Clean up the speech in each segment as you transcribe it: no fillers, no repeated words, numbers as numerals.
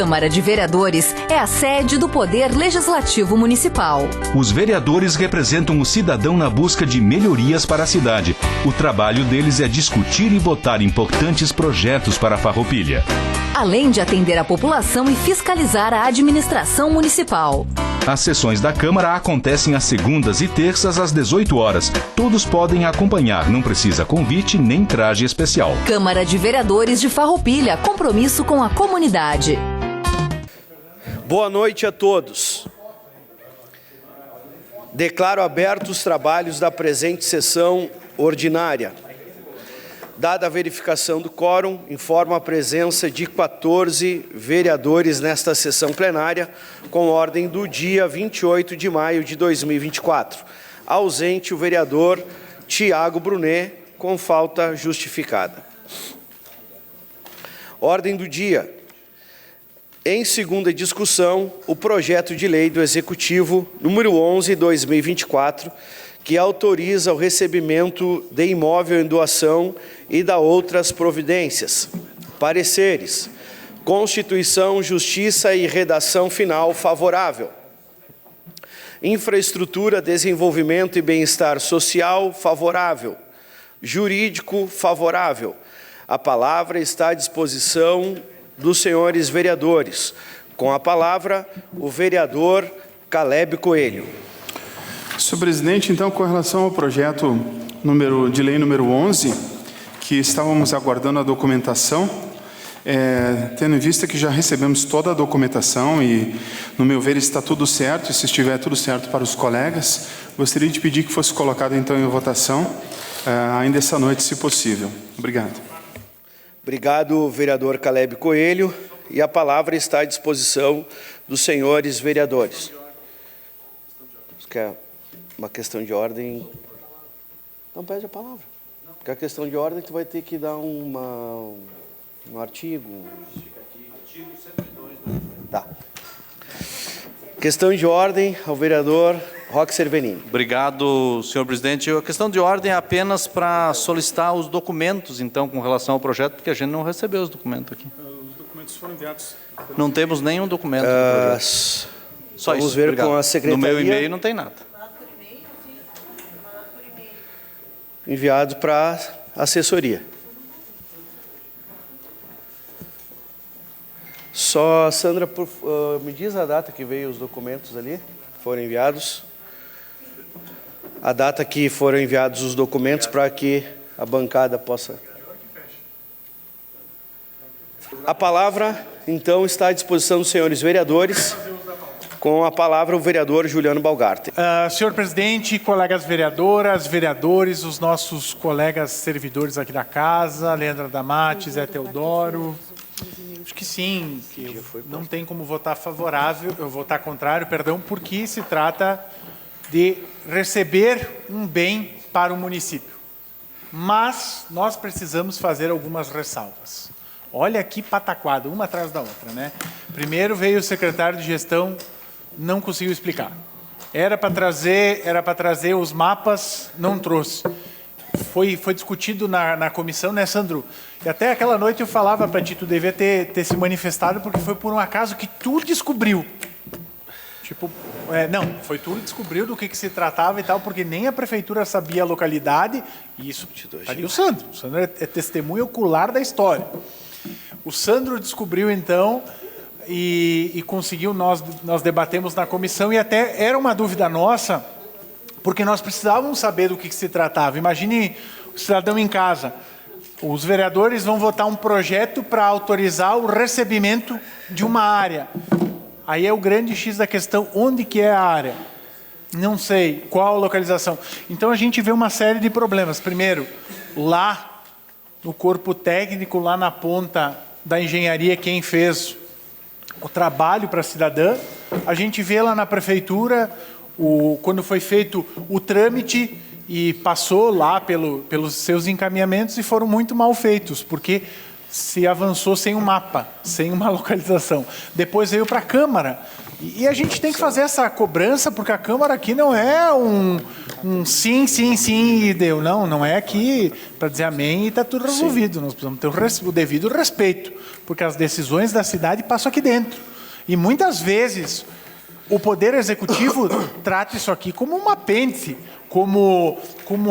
Câmara de Vereadores é a sede do Poder Legislativo Municipal. Os vereadores representam o cidadão na busca de melhorias para a cidade. O trabalho deles é discutir e votar importantes projetos para a Farroupilha. Além de atender a população e fiscalizar a administração municipal. As sessões da Câmara acontecem às segundas e terças às 18 horas. Todos podem acompanhar, não precisa convite nem traje especial. Câmara de Vereadores de Farroupilha, compromisso com a comunidade. Boa noite a todos. Declaro abertos os trabalhos da presente sessão ordinária. Dada a verificação do quórum, informo a presença de 14 vereadores nesta sessão plenária, com ordem do dia 28 de maio de 2024. Ausente o vereador Tiago Brunet, com falta justificada. Ordem do dia. Em segunda discussão, o projeto de lei do Executivo número 11/2024, que autoriza o recebimento de imóvel em doação e da outras providências. Pareceres. Constituição, Justiça e Redação Final favorável. Infraestrutura, Desenvolvimento e Bem-Estar Social favorável. Jurídico favorável. A palavra está à disposição dos senhores vereadores. Com a palavra, o vereador Caleb Coelho. Senhor presidente, então, com relação ao projeto de lei número 11, que estávamos aguardando a documentação, tendo em vista que já recebemos toda a documentação e, no meu ver, está tudo certo, e se estiver tudo certo para os colegas, gostaria de pedir que fosse colocado, então, em votação, ainda essa noite, se possível. Obrigado. Obrigado, vereador Caleb Coelho. E a palavra está à disposição dos senhores vereadores. Quer uma questão de ordem? Não pede a palavra. Porque a questão de ordem tu vai ter que dar um artigo. Artigo 102. Tá. Questão de ordem ao vereador Roque Cervenini. Obrigado, senhor presidente. A questão de ordem é apenas para solicitar os documentos, então, com relação ao projeto, porque a gente não recebeu os documentos aqui. Os documentos foram enviados. Não temos nenhum documento. Só vamos isso. ver Obrigado. com a secretaria. No meu e-mail não tem nada. Enviado para a assessoria. Só, Sandra, me diz a data que veio os documentos ali, foram enviados. A data que foram enviados os documentos para que a bancada possa... A palavra, então, está à disposição dos senhores vereadores. Com a palavra, o vereador Juliano Balgarte. Senhor presidente, colegas vereadoras, vereadores, os nossos colegas servidores aqui da casa, Leandra Damates, Zé Teodoro. Acho que sim, que não tem como votar favorável, eu votar contrário, perdão, porque se trata de receber um bem para o município. Mas nós precisamos fazer algumas ressalvas. Olha que pataquada, uma atrás da outra, né? Primeiro veio o secretário de gestão, não conseguiu explicar. Era para trazer os mapas, não trouxe. Foi discutido na comissão, né, Sandro? E até aquela noite eu falava para ti, tu devia ter se manifestado, porque foi por um acaso que tu descobriu. Tipo, não, foi tu que descobriu do que se tratava e tal, porque nem a prefeitura sabia a localidade. E isso, ali o Sandro é testemunha ocular da história. O Sandro descobriu, então, e conseguiu, nós debatemos na comissão, e até era uma dúvida nossa, porque nós precisávamos saber do que se tratava. Imagine o cidadão em casa. Os vereadores vão votar um projeto para autorizar o recebimento de uma área. Aí é o grande X da questão, onde que é a área? Não sei, qual a localização. Então a gente vê uma série de problemas. Primeiro, lá no corpo técnico, lá na ponta da engenharia, quem fez o trabalho para a cidadã, a gente vê lá na prefeitura, quando foi feito o trâmite e passou lá pelos seus encaminhamentos e foram muito mal feitos, porque se avançou sem um mapa, sem uma localização. Depois veio para a Câmara. E a gente tem que fazer essa cobrança, porque a Câmara aqui não é sim, sim, sim, e deu. Não é aqui para dizer amém e está tudo resolvido. Nós precisamos ter o devido respeito, porque as decisões da cidade passam aqui dentro. E muitas vezes o Poder Executivo trata isso aqui como um apêndice, como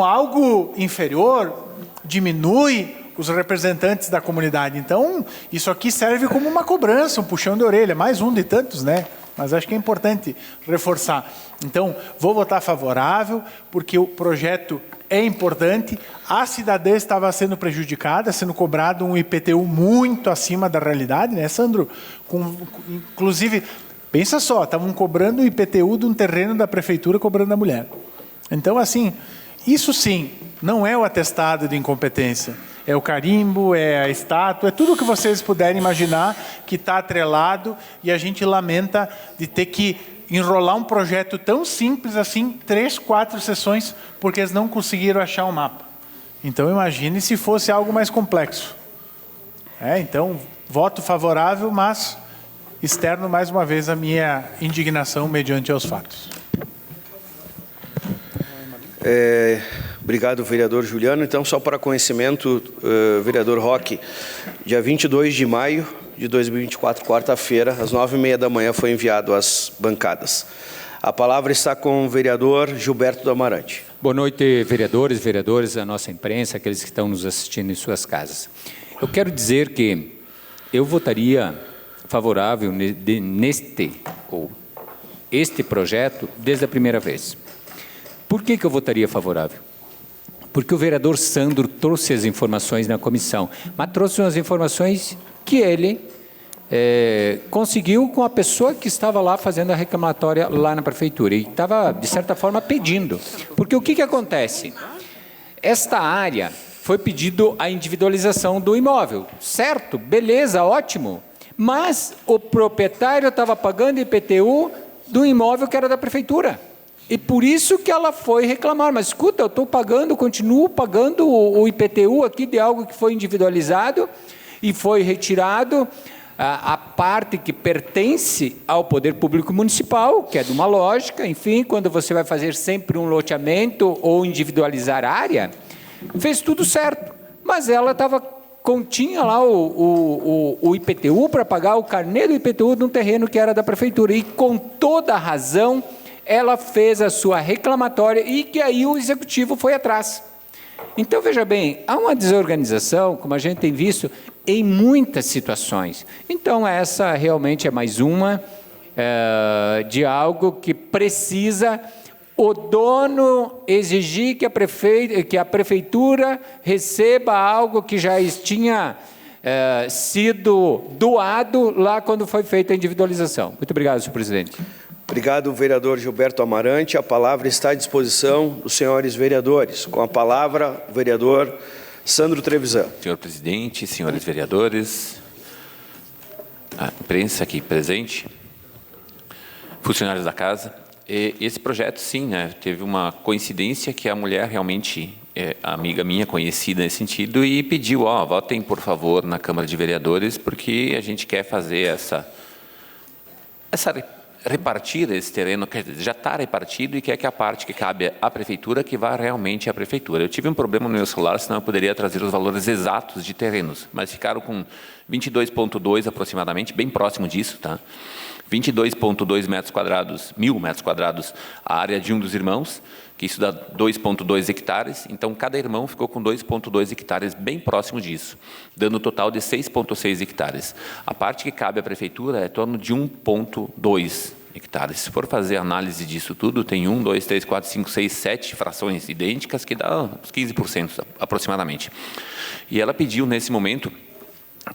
algo inferior, diminui os representantes da comunidade. Então, isso aqui serve como uma cobrança, um puxão de orelha, mais um de tantos, né? Mas acho que é importante reforçar. Então, vou votar favorável, porque o projeto é importante. A cidadã estava sendo prejudicada, sendo cobrado um IPTU muito acima da realidade, né, Sandro? Inclusive, pensa só, estavam cobrando o IPTU de um terreno da prefeitura, cobrando a mulher. Então, assim, isso sim, não é o atestado de incompetência. É o carimbo, é a estátua, é tudo o que vocês puderem imaginar que está atrelado, e a gente lamenta de ter que enrolar um projeto tão simples assim, 3, 4 sessões, porque eles não conseguiram achar um mapa. Então, imagine se fosse algo mais complexo. Então, voto favorável, mas externo mais uma vez a minha indignação mediante aos fatos. Obrigado, vereador Juliano. Então, só para conhecimento, vereador Roque, dia 22 de maio de 2024, quarta-feira, às 9h30 da manhã, foi enviado às bancadas. A palavra está com o vereador Gilberto do Amarante. Boa noite, vereadores, a nossa imprensa, aqueles que estão nos assistindo em suas casas. Eu quero dizer que eu votaria favorável este projeto desde a primeira vez. Por que eu votaria favorável? Porque o vereador Sandro trouxe as informações na comissão, mas trouxe umas informações que ele conseguiu com a pessoa que estava lá fazendo a reclamatória lá na prefeitura e estava, de certa forma, pedindo. Porque o que acontece? Esta área foi pedido a individualização do imóvel, certo? Beleza, ótimo. Mas o proprietário estava pagando IPTU do imóvel que era da prefeitura. E por isso que ela foi reclamar. Mas escuta, eu estou pagando, continuo pagando o IPTU aqui de algo que foi individualizado e foi retirado a parte que pertence ao poder público municipal, que é de uma lógica, enfim, quando você vai fazer sempre um loteamento ou individualizar a área, fez tudo certo. Mas ela continha lá o IPTU para pagar o carnê do IPTU de um terreno que era da prefeitura. E com toda a razão, ela fez a sua reclamatória e que aí o executivo foi atrás. Então, veja bem, há uma desorganização, como a gente tem visto, em muitas situações. Então, essa realmente é mais uma de algo que precisa o dono exigir que a prefeitura receba algo que já tinha sido doado lá quando foi feita a individualização. Muito obrigado, senhor presidente. Obrigado, vereador Gilberto Amarante. A palavra está à disposição dos senhores vereadores. Com a palavra, o vereador Sandro Trevisan. Senhor presidente, senhores vereadores, a imprensa aqui presente, funcionários da casa, esse projeto, sim, né, teve uma coincidência que a mulher realmente é amiga minha, conhecida nesse sentido, e pediu, votem, por favor, na Câmara de Vereadores, porque a gente quer fazer repartir esse terreno, já está repartido e quer que a parte que cabe à prefeitura, que vá realmente à prefeitura. Eu tive um problema no meu celular, senão eu poderia trazer os valores exatos de terrenos, mas ficaram com 22,2 aproximadamente, bem próximo disso, tá? 22,2 metros quadrados, 1.000 metros quadrados, a área de um dos irmãos, que isso dá 2,2 hectares, então cada irmão ficou com 2,2 hectares, bem próximo disso, dando um total de 6,6 hectares. A parte que cabe à prefeitura é em torno de 1,2 hectares. Se for fazer análise disso tudo, tem 1, 2, 3, 4, 5, 6, 7 frações idênticas, que dá uns 15% aproximadamente. E ela pediu, nesse momento,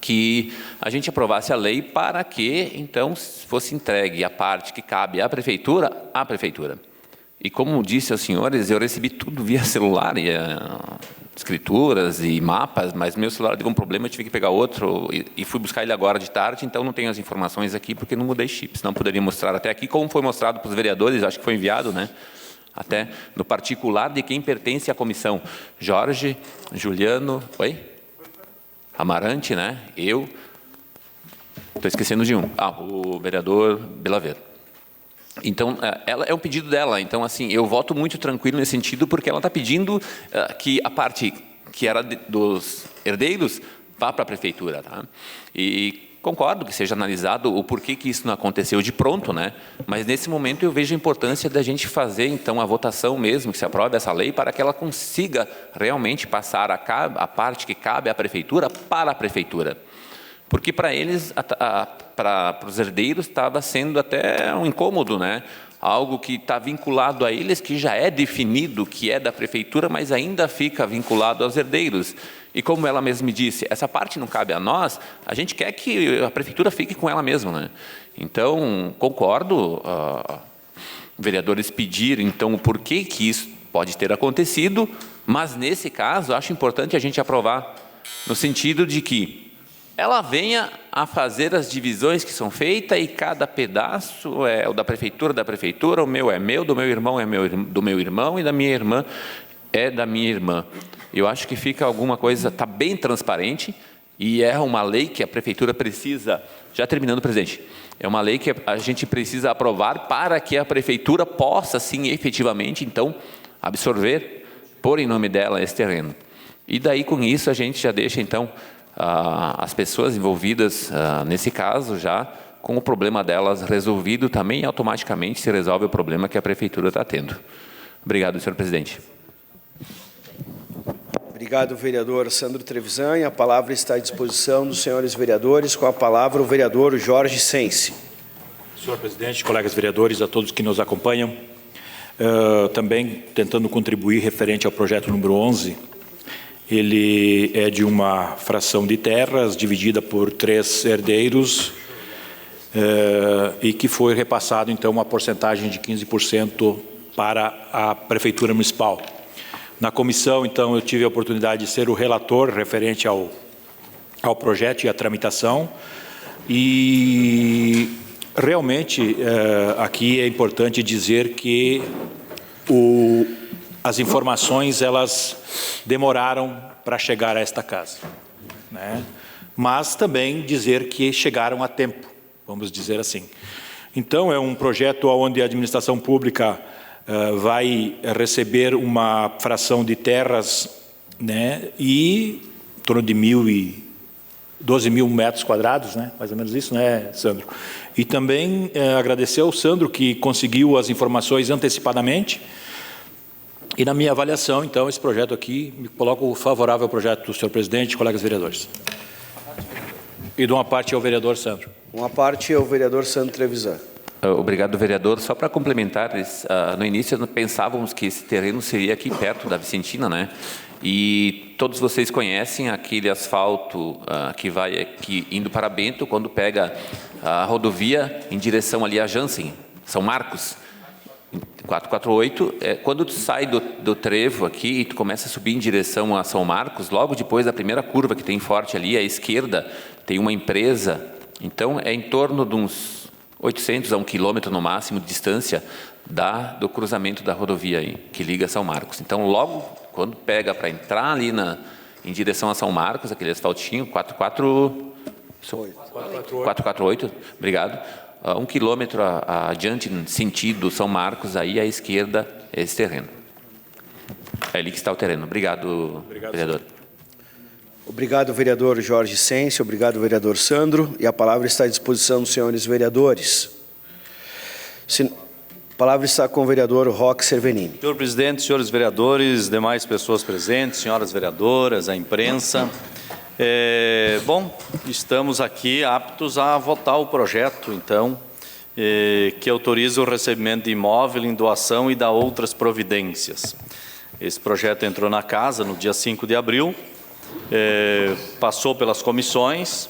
que a gente aprovasse a lei para que, então, fosse entregue a parte que cabe à prefeitura. E como disse aos senhores, eu recebi tudo via celular, escrituras e mapas, mas meu celular deu um problema, eu tive que pegar outro e fui buscar ele agora de tarde, então não tenho as informações aqui porque não mudei chip, senão poderia mostrar até aqui, como foi mostrado para os vereadores, acho que foi enviado, né? Até no particular de quem pertence à comissão. Jorge, Juliano, Amarante, né? Eu, estou esquecendo de um. O vereador Belaver. Então, ela é um pedido dela. Então, assim, eu voto muito tranquilo nesse sentido, porque ela está pedindo que a parte que era dos herdeiros vá para a prefeitura. Tá? E concordo que seja analisado o porquê que isso não aconteceu de pronto, né? Mas, nesse momento, eu vejo a importância da gente fazer, então, a votação mesmo, que se aprove essa lei, para que ela consiga realmente passar a parte que cabe à prefeitura para a prefeitura. Porque para eles, para os herdeiros, estava sendo até um incômodo, né? Algo que está vinculado a eles, que já é definido que é da prefeitura, mas ainda fica vinculado aos herdeiros. E como ela mesma me disse, essa parte não cabe a nós, a gente quer que a prefeitura fique com ela mesma, né? Então, concordo, vereadores pedir, então, o porquê que isso pode ter acontecido, mas, nesse caso, acho importante a gente aprovar, no sentido de que ela venha a fazer as divisões que são feitas e cada pedaço é o da prefeitura, o meu é meu, do meu irmão é do meu irmão e da minha irmã é da minha irmã. Eu acho que fica alguma coisa, está bem transparente e é uma lei que a prefeitura precisa, já terminando, presidente, é uma lei que a gente precisa aprovar para que a prefeitura possa, sim, efetivamente, então, absorver, pôr em nome dela esse terreno. E daí, com isso, a gente já deixa, então, as pessoas envolvidas nesse caso já com o problema delas resolvido também e automaticamente se resolve o problema que a prefeitura está tendo. Obrigado, senhor presidente. Obrigado, vereador Sandro Trevisan. E a palavra está à disposição dos senhores vereadores. Com a palavra, o vereador Jorge Sense. Senhor presidente, colegas vereadores, a todos que nos acompanham, também tentando contribuir referente ao projeto número 11, ele é de uma fração de terras dividida por 3 herdeiros e que foi repassado, então, uma porcentagem de 15% para a Prefeitura Municipal. Na comissão, então, eu tive a oportunidade de ser o relator referente ao projeto e à tramitação e, realmente, aqui é importante dizer que as informações, elas demoraram para chegar a esta casa, né? Mas também dizer que chegaram a tempo, vamos dizer assim. Então, é um projeto onde a administração pública vai receber uma fração de terras, né? E em torno de 12 mil metros quadrados, né? Mais ou menos isso, né, Sandro? E também agradecer ao Sandro que conseguiu as informações antecipadamente. E na minha avaliação, então, esse projeto aqui, me coloco favorável ao projeto do senhor presidente e colegas vereadores. E dou uma parte ao vereador Sandro. Uma parte ao vereador Sandro Trevisan. Obrigado, vereador. Só para complementar, no início pensávamos que esse terreno seria aqui perto da Vicentina, né? E todos vocês conhecem aquele asfalto que vai aqui indo para Bento, quando pega a rodovia em direção ali a Jansen, São Marcos. 448, quando tu sai do trevo aqui e tu começa a subir em direção a São Marcos, logo depois da primeira curva que tem forte ali, à esquerda, tem uma empresa, então é em torno de uns 800 a 1 quilômetro no máximo de distância do cruzamento da rodovia aí, que liga a São Marcos. Então, logo quando pega para entrar ali em direção a São Marcos, aquele asfaltinho, 448, obrigado. 1 quilômetro adiante, sentido São Marcos, aí à esquerda é esse terreno. É ali que está o terreno. Obrigado, vereador. Obrigado, vereador Jorge Sense. Obrigado, vereador Sandro. E a palavra está à disposição dos senhores vereadores. A palavra está com o vereador Roque Cervenini. Senhor presidente, senhores vereadores, demais pessoas presentes, senhoras vereadoras, a imprensa. Bom, estamos aqui aptos a votar o projeto, então, que autoriza o recebimento de imóvel em doação e da outras providências. Esse projeto entrou na casa no dia 5 de abril, passou pelas comissões,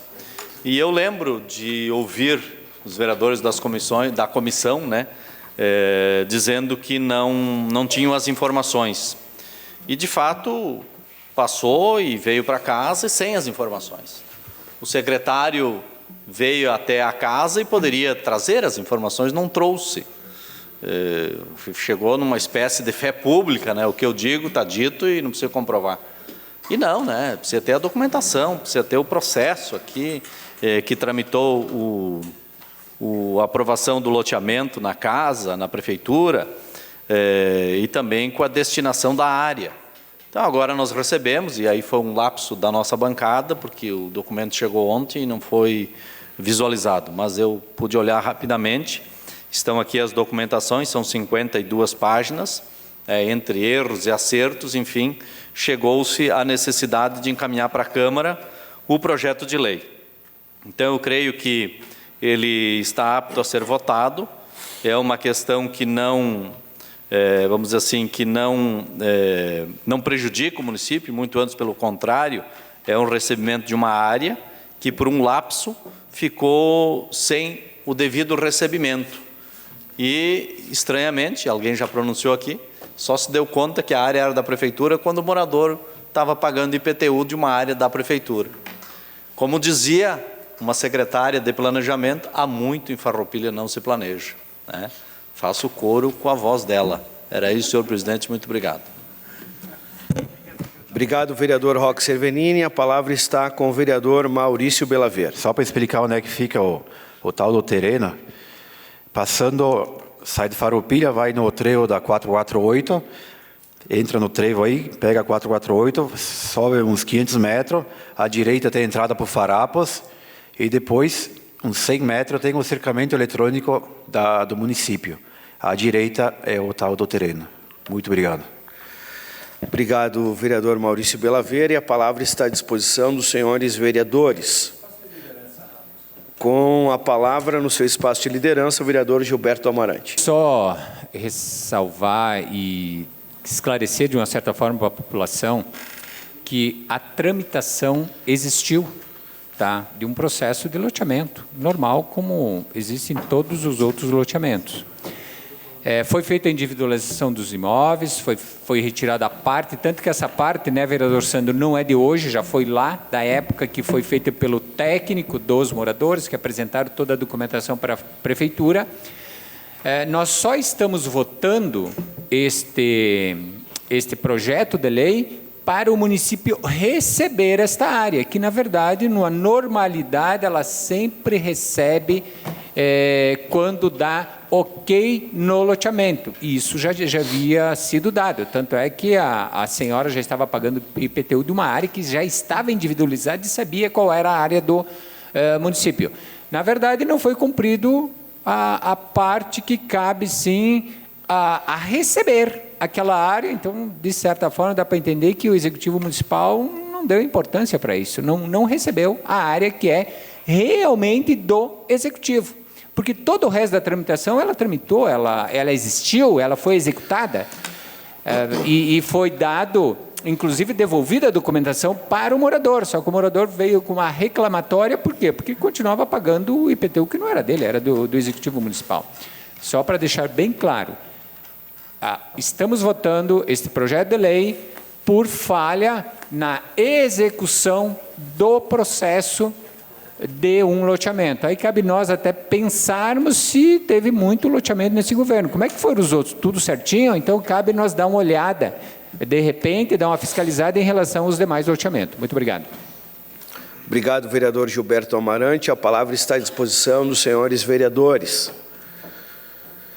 e eu lembro de ouvir os vereadores da comissão, né, dizendo que não tinham as informações. E, de fato, passou e veio para casa sem as informações. O secretário veio até a casa e poderia trazer as informações, não trouxe. Chegou numa espécie de fé pública, né? O que eu digo está dito e não precisa comprovar. E não, né? Precisa ter a documentação, precisa ter o processo aqui, que tramitou o a aprovação do loteamento na casa, na prefeitura, e também com a destinação da área. Então, agora nós recebemos, e aí foi um lapso da nossa bancada, porque o documento chegou ontem e não foi visualizado, mas eu pude olhar rapidamente. Estão aqui as documentações, são 52 páginas, entre erros e acertos, enfim, chegou-se à necessidade de encaminhar para a Câmara o projeto de lei. Então, eu creio que ele está apto a ser votado, é uma questão que não, vamos dizer assim, que não prejudica o município, muito antes pelo contrário, é um recebimento de uma área que, por um lapso, ficou sem o devido recebimento. E, estranhamente, alguém já pronunciou aqui, só se deu conta que a área era da prefeitura quando o morador estava pagando IPTU de uma área da prefeitura. Como dizia uma secretária de planejamento, há muito em Farroupilha não se planeja, né? Faço coro com a voz dela. Era isso, senhor presidente, muito obrigado. Obrigado, vereador Roque Cervenini. A palavra está com o vereador Maurício Belaver. Só para explicar onde é que fica o tal do terreno, passando, sai de Farroupilha, vai no trevo da 448, entra no trevo aí, pega a 448, sobe uns 500 metros, à direita tem a entrada para o Farrapos, e depois, uns 100 metros, tem o cercamento eletrônico do município. À direita é o tal do terreno. Muito obrigado. Obrigado, vereador Maurício Belaver. E a palavra está à disposição dos senhores vereadores. Com a palavra, no seu espaço de liderança, o vereador Gilberto Amarante. Só ressalvar e esclarecer de uma certa forma para a população que a tramitação existiu, tá, de um processo de loteamento normal, como existe em todos os outros loteamentos. Foi feita a individualização dos imóveis, foi retirada a parte, tanto que essa parte, né, vereador Sandro, não é de hoje, já foi lá da época que foi feita pelo técnico dos moradores, que apresentaram toda a documentação para a prefeitura. Nós só estamos votando este projeto de lei para o município receber esta área, que, na verdade, numa normalidade, ela sempre recebe quando dá ok no loteamento. E isso já havia sido dado. Tanto é que a senhora já estava pagando IPTU de uma área que já estava individualizada e sabia qual era a área do município. Na verdade, não foi cumprido a parte que cabe, sim, a receber aquela área. Então, de certa forma, dá para entender que o Executivo Municipal não deu importância para isso, não recebeu a área que é realmente do Executivo. Porque todo o resto da tramitação, ela tramitou, ela existiu, ela foi executada, e foi dado, inclusive devolvida a documentação para o morador, só que o morador veio com uma reclamatória, por quê? Porque continuava pagando o IPTU que não era dele, era do Executivo Municipal. Só para deixar bem claro, estamos votando este projeto de lei por falha na execução do processo de um loteamento. Aí cabe nós até pensarmos se teve muito loteamento nesse governo. Como é que foram os outros? Tudo certinho? Então cabe nós dar uma olhada, de repente, dar uma fiscalizada em relação aos demais loteamentos. Muito obrigado. Obrigado, vereador Gilberto Amarante. A palavra está à disposição dos senhores vereadores.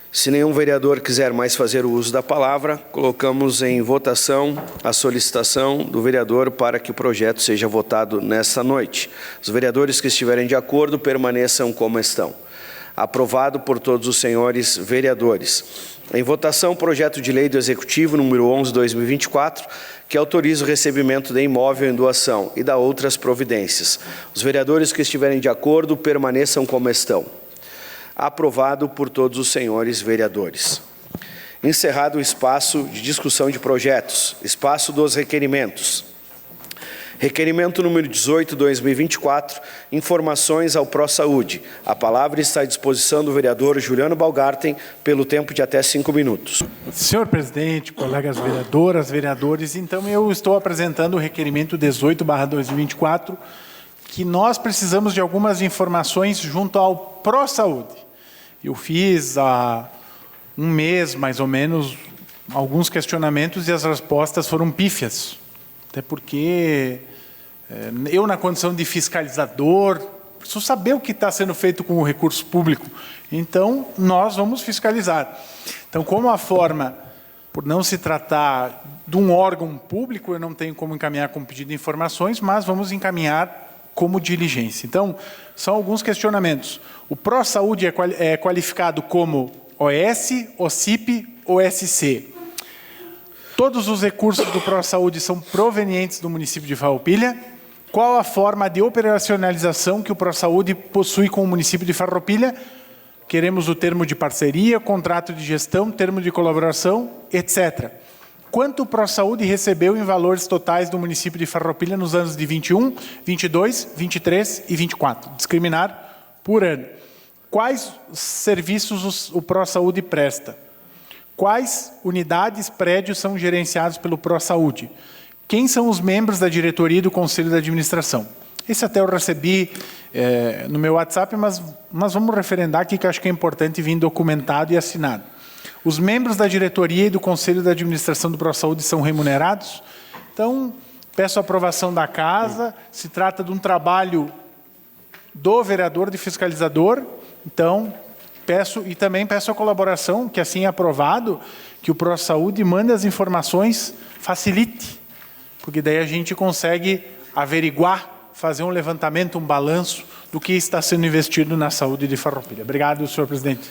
Se nenhum vereador quiser mais fazer o uso da palavra, colocamos em votação a solicitação do vereador para que o projeto seja votado nesta noite. Os vereadores que estiverem de acordo permaneçam como estão. Aprovado por todos os senhores vereadores. Em votação, o projeto de lei do Executivo número 11/2024, que autoriza o recebimento de imóvel em doação e da outras providências. Os vereadores que estiverem de acordo permaneçam como estão. Aprovado por todos os senhores vereadores. Encerrado o espaço de discussão de projetos, espaço dos requerimentos. Requerimento número 18/2024, informações ao ProSaúde. A palavra está à disposição do vereador Juliano Balgarten, pelo tempo de até 5 minutos. Senhor presidente, colegas vereadoras, vereadores, então eu estou apresentando o requerimento 18/2024, que nós precisamos de algumas informações junto ao ProSaúde. Eu fiz há um mês, mais ou menos, alguns questionamentos e as respostas foram pífias. Até porque eu, na condição de fiscalizador, preciso saber o que está sendo feito com o recurso público. Então, nós vamos fiscalizar. Então, como a forma, por não se tratar de um órgão público, eu não tenho como encaminhar com pedido de informações, mas vamos encaminhar como diligência. Então, são alguns questionamentos. O Pró-Saúde é qualificado como OS, OCIP, OSC. Todos os recursos do Pró-Saúde são provenientes do município de Farroupilha. Qual a forma de operacionalização que o Pró-Saúde possui com o município de Farroupilha? Queremos o termo de parceria, contrato de gestão, termo de colaboração, etc. Quanto o Pró-Saúde recebeu em valores totais do município de Farroupilha nos anos de 21, 22, 23 e 24? Discriminar por ano. Quais serviços o Pró-Saúde presta? Quais unidades, prédios são gerenciados pelo Pró-Saúde? Quem são os membros da diretoria e do conselho da administração? Esse até eu recebi no meu WhatsApp, mas vamos referendar aqui, que eu acho que é importante vir documentado e assinado. Os membros da diretoria e do conselho da administração do Pró-Saúde são remunerados? Então, peço a aprovação da casa. Se trata de um trabalho do vereador, de fiscalizador. Então, também peço a colaboração, que assim é aprovado, que o Pró-Saúde mande as informações, facilite, porque daí a gente consegue averiguar, fazer um levantamento, um balanço do que está sendo investido na saúde de Farroupilha. Obrigado, senhor presidente.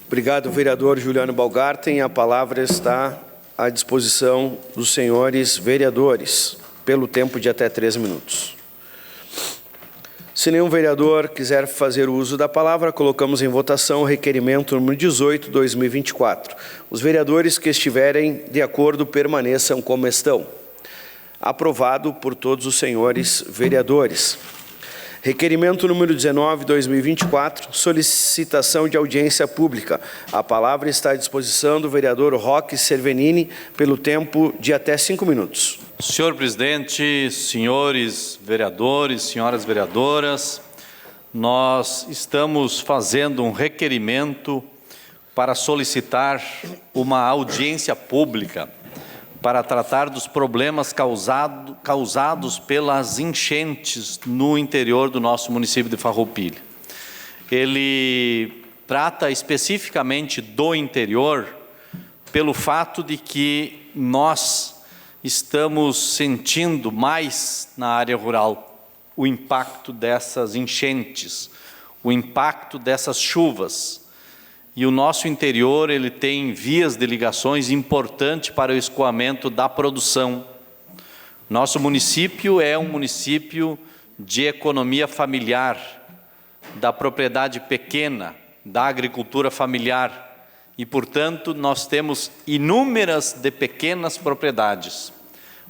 Obrigado, vereador Juliano Balgarten. A palavra está à disposição dos senhores vereadores, pelo tempo de até 3 minutos. Se nenhum vereador quiser fazer uso da palavra, colocamos em votação o requerimento número 18, 2024. Os vereadores que estiverem de acordo permaneçam como estão. Aprovado por todos os senhores vereadores. Requerimento número 19, 2024, solicitação de audiência pública. A palavra está à disposição do vereador Roque Cervenini, pelo tempo de até 5 minutos. Senhor presidente, senhores vereadores, senhoras vereadoras, nós estamos fazendo um requerimento para solicitar uma audiência pública para tratar dos problemas causados pelas enchentes no interior do nosso município de Farroupilha. Ele trata especificamente do interior pelo fato de que nós estamos sentindo mais na área rural o impacto dessas enchentes, o impacto dessas chuvas. E o nosso interior, ele tem vias de ligações importantes para o escoamento da produção. Nosso município é um município de economia familiar, da propriedade pequena, da agricultura familiar. E, portanto, nós temos inúmeras de pequenas propriedades,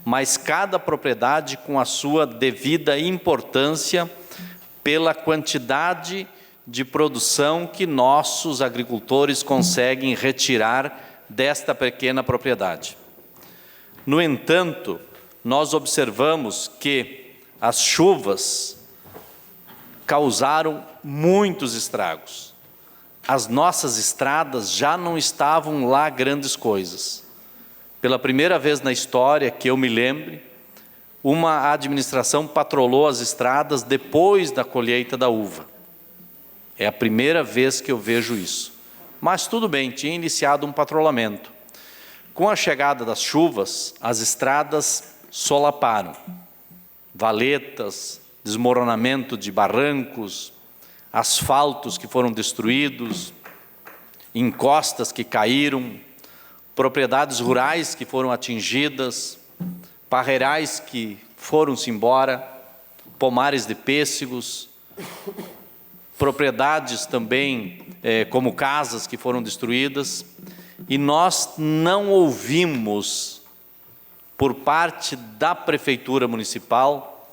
mas cada propriedade com a sua devida importância pela quantidade de produção que nossos agricultores conseguem retirar desta pequena propriedade. No entanto, nós observamos que as chuvas causaram muitos estragos. As nossas estradas já não estavam lá grandes coisas. Pela primeira vez na história que eu me lembre, uma administração patrolou as estradas depois da colheita da uva. É a primeira vez que eu vejo isso. Mas tudo bem, tinha iniciado um patrulhamento. Com a chegada das chuvas, as estradas solaparam. Valetas, desmoronamento de barrancos, asfaltos que foram destruídos, encostas que caíram, propriedades rurais que foram atingidas, parreirais que foram-se embora, pomares de pêssegos, propriedades também, como casas que foram destruídas, e nós não ouvimos, por parte da Prefeitura Municipal,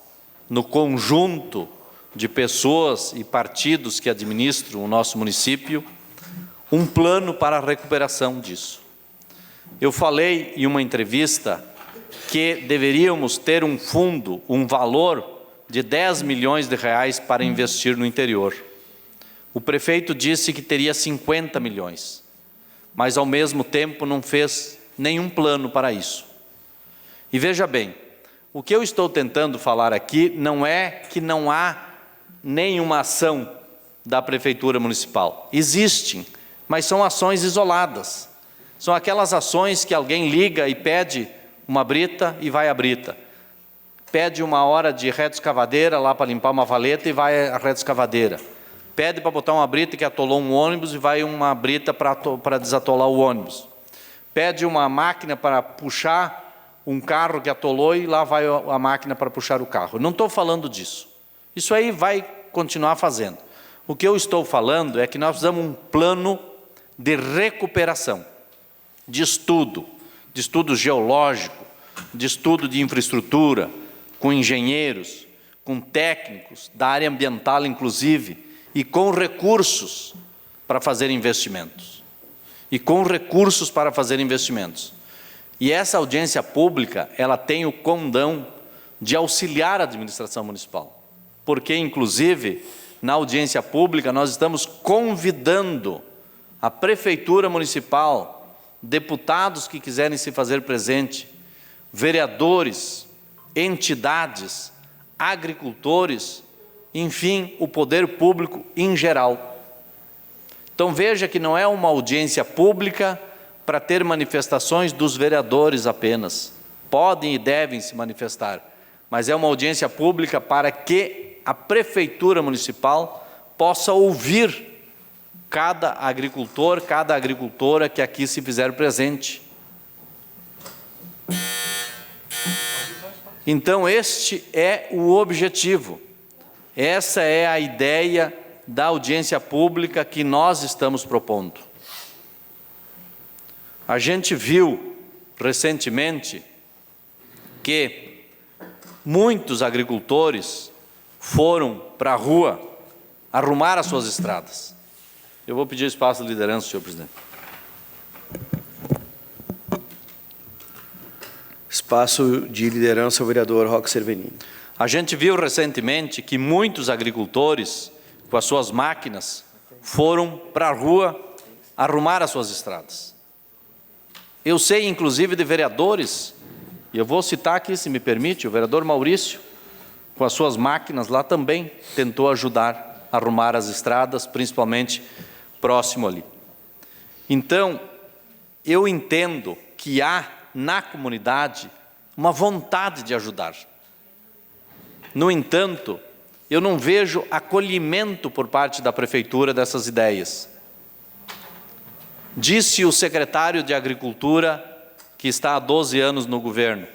no conjunto de pessoas e partidos que administram o nosso município, um plano para a recuperação disso. Eu falei em uma entrevista que deveríamos ter um fundo, um valor de 10 milhões de reais para investir no interior. O prefeito disse que teria 50 milhões, mas ao mesmo tempo não fez nenhum plano para isso. E veja bem, o que eu estou tentando falar aqui não é que não há nenhuma ação da Prefeitura Municipal. Existem, mas são ações isoladas. São aquelas ações que alguém liga e pede uma brita e vai a brita. Pede uma hora de retroescavadeira lá para limpar uma valeta e vai a retroescavadeira. Pede para botar uma brita que atolou um ônibus e vai uma brita para desatolar o ônibus. Pede uma máquina para puxar um carro que atolou e lá vai a máquina para puxar o carro. Não estou falando disso. Isso aí vai continuar fazendo. O que eu estou falando é que nós precisamos de um plano de recuperação, de estudo geológico, de estudo de infraestrutura, com engenheiros, com técnicos da área ambiental, inclusive, e com recursos para fazer investimentos. E essa audiência pública, ela tem o condão de auxiliar a administração municipal, porque, inclusive, na audiência pública, nós estamos convidando a Prefeitura Municipal, deputados que quiserem se fazer presente, vereadores, entidades, agricultores, enfim, o poder público em geral. Então veja que não é uma audiência pública para ter manifestações dos vereadores apenas. Podem e devem se manifestar, mas é uma audiência pública para que a Prefeitura Municipal possa ouvir cada agricultor, cada agricultora que aqui se fizer presente. Então, este é o objetivo. Essa é a ideia da audiência pública que nós estamos propondo. A gente viu recentemente que muitos agricultores foram para a rua arrumar as suas estradas. Eu vou pedir espaço de liderança, senhor presidente. Espaço de liderança, o vereador Roque Cervenini. A gente viu recentemente que muitos agricultores, com as suas máquinas, foram para a rua arrumar as suas estradas. Eu sei, inclusive, de vereadores, e eu vou citar aqui, se me permite, o vereador Maurício, com as suas máquinas lá também, tentou ajudar a arrumar as estradas, principalmente próximo ali. Então, eu entendo que há na comunidade uma vontade de ajudar. No entanto, eu não vejo acolhimento por parte da Prefeitura dessas ideias. Disse o secretário de Agricultura, que está há 12 anos no governo,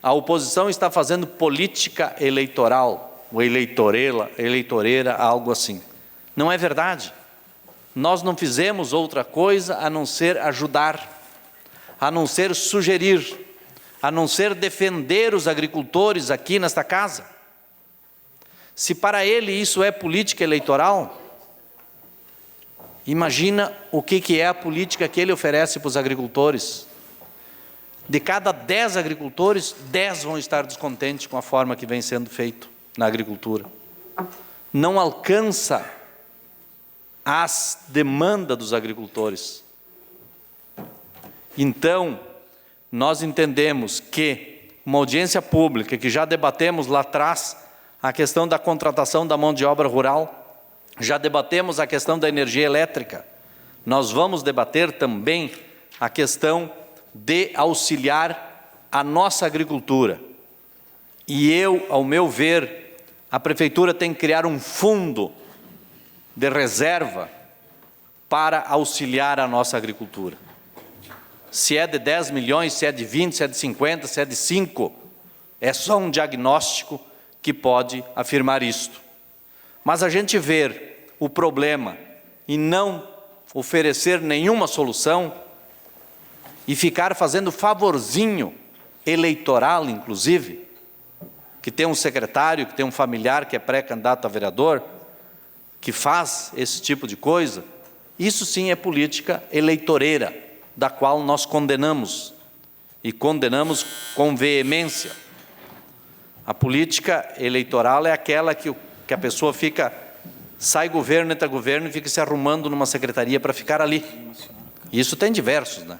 a oposição está fazendo política eleitoral, ou eleitoreira, algo assim. Não é verdade. Nós não fizemos outra coisa a não ser ajudar, a não ser sugerir, a não ser defender os agricultores aqui nesta casa. Se para ele isso é política eleitoral, imagina o que é a política que ele oferece para os agricultores. De cada 10 agricultores, 10 vão estar descontentes com a forma que vem sendo feito na agricultura. Não alcança as demandas dos agricultores. Então, nós entendemos que uma audiência pública, que já debatemos lá atrás, a questão da contratação da mão de obra rural, já debatemos a questão da energia elétrica, nós vamos debater também a questão de auxiliar a nossa agricultura. E ao meu ver, a Prefeitura tem que criar um fundo de reserva para auxiliar a nossa agricultura. Se é de 10 milhões, se é de 20, se é de 50, se é de 5, é só um diagnóstico que pode afirmar isto. Mas a gente ver o problema e não oferecer nenhuma solução e ficar fazendo favorzinho eleitoral, inclusive, que tem um secretário, que tem um familiar que é pré-candidato a vereador, que faz esse tipo de coisa, isso sim é política eleitoreira, da qual nós condenamos, e condenamos com veemência. A política eleitoral é aquela que a pessoa sai governo, entra governo e fica se arrumando numa secretaria para ficar ali. E isso tem diversos, né?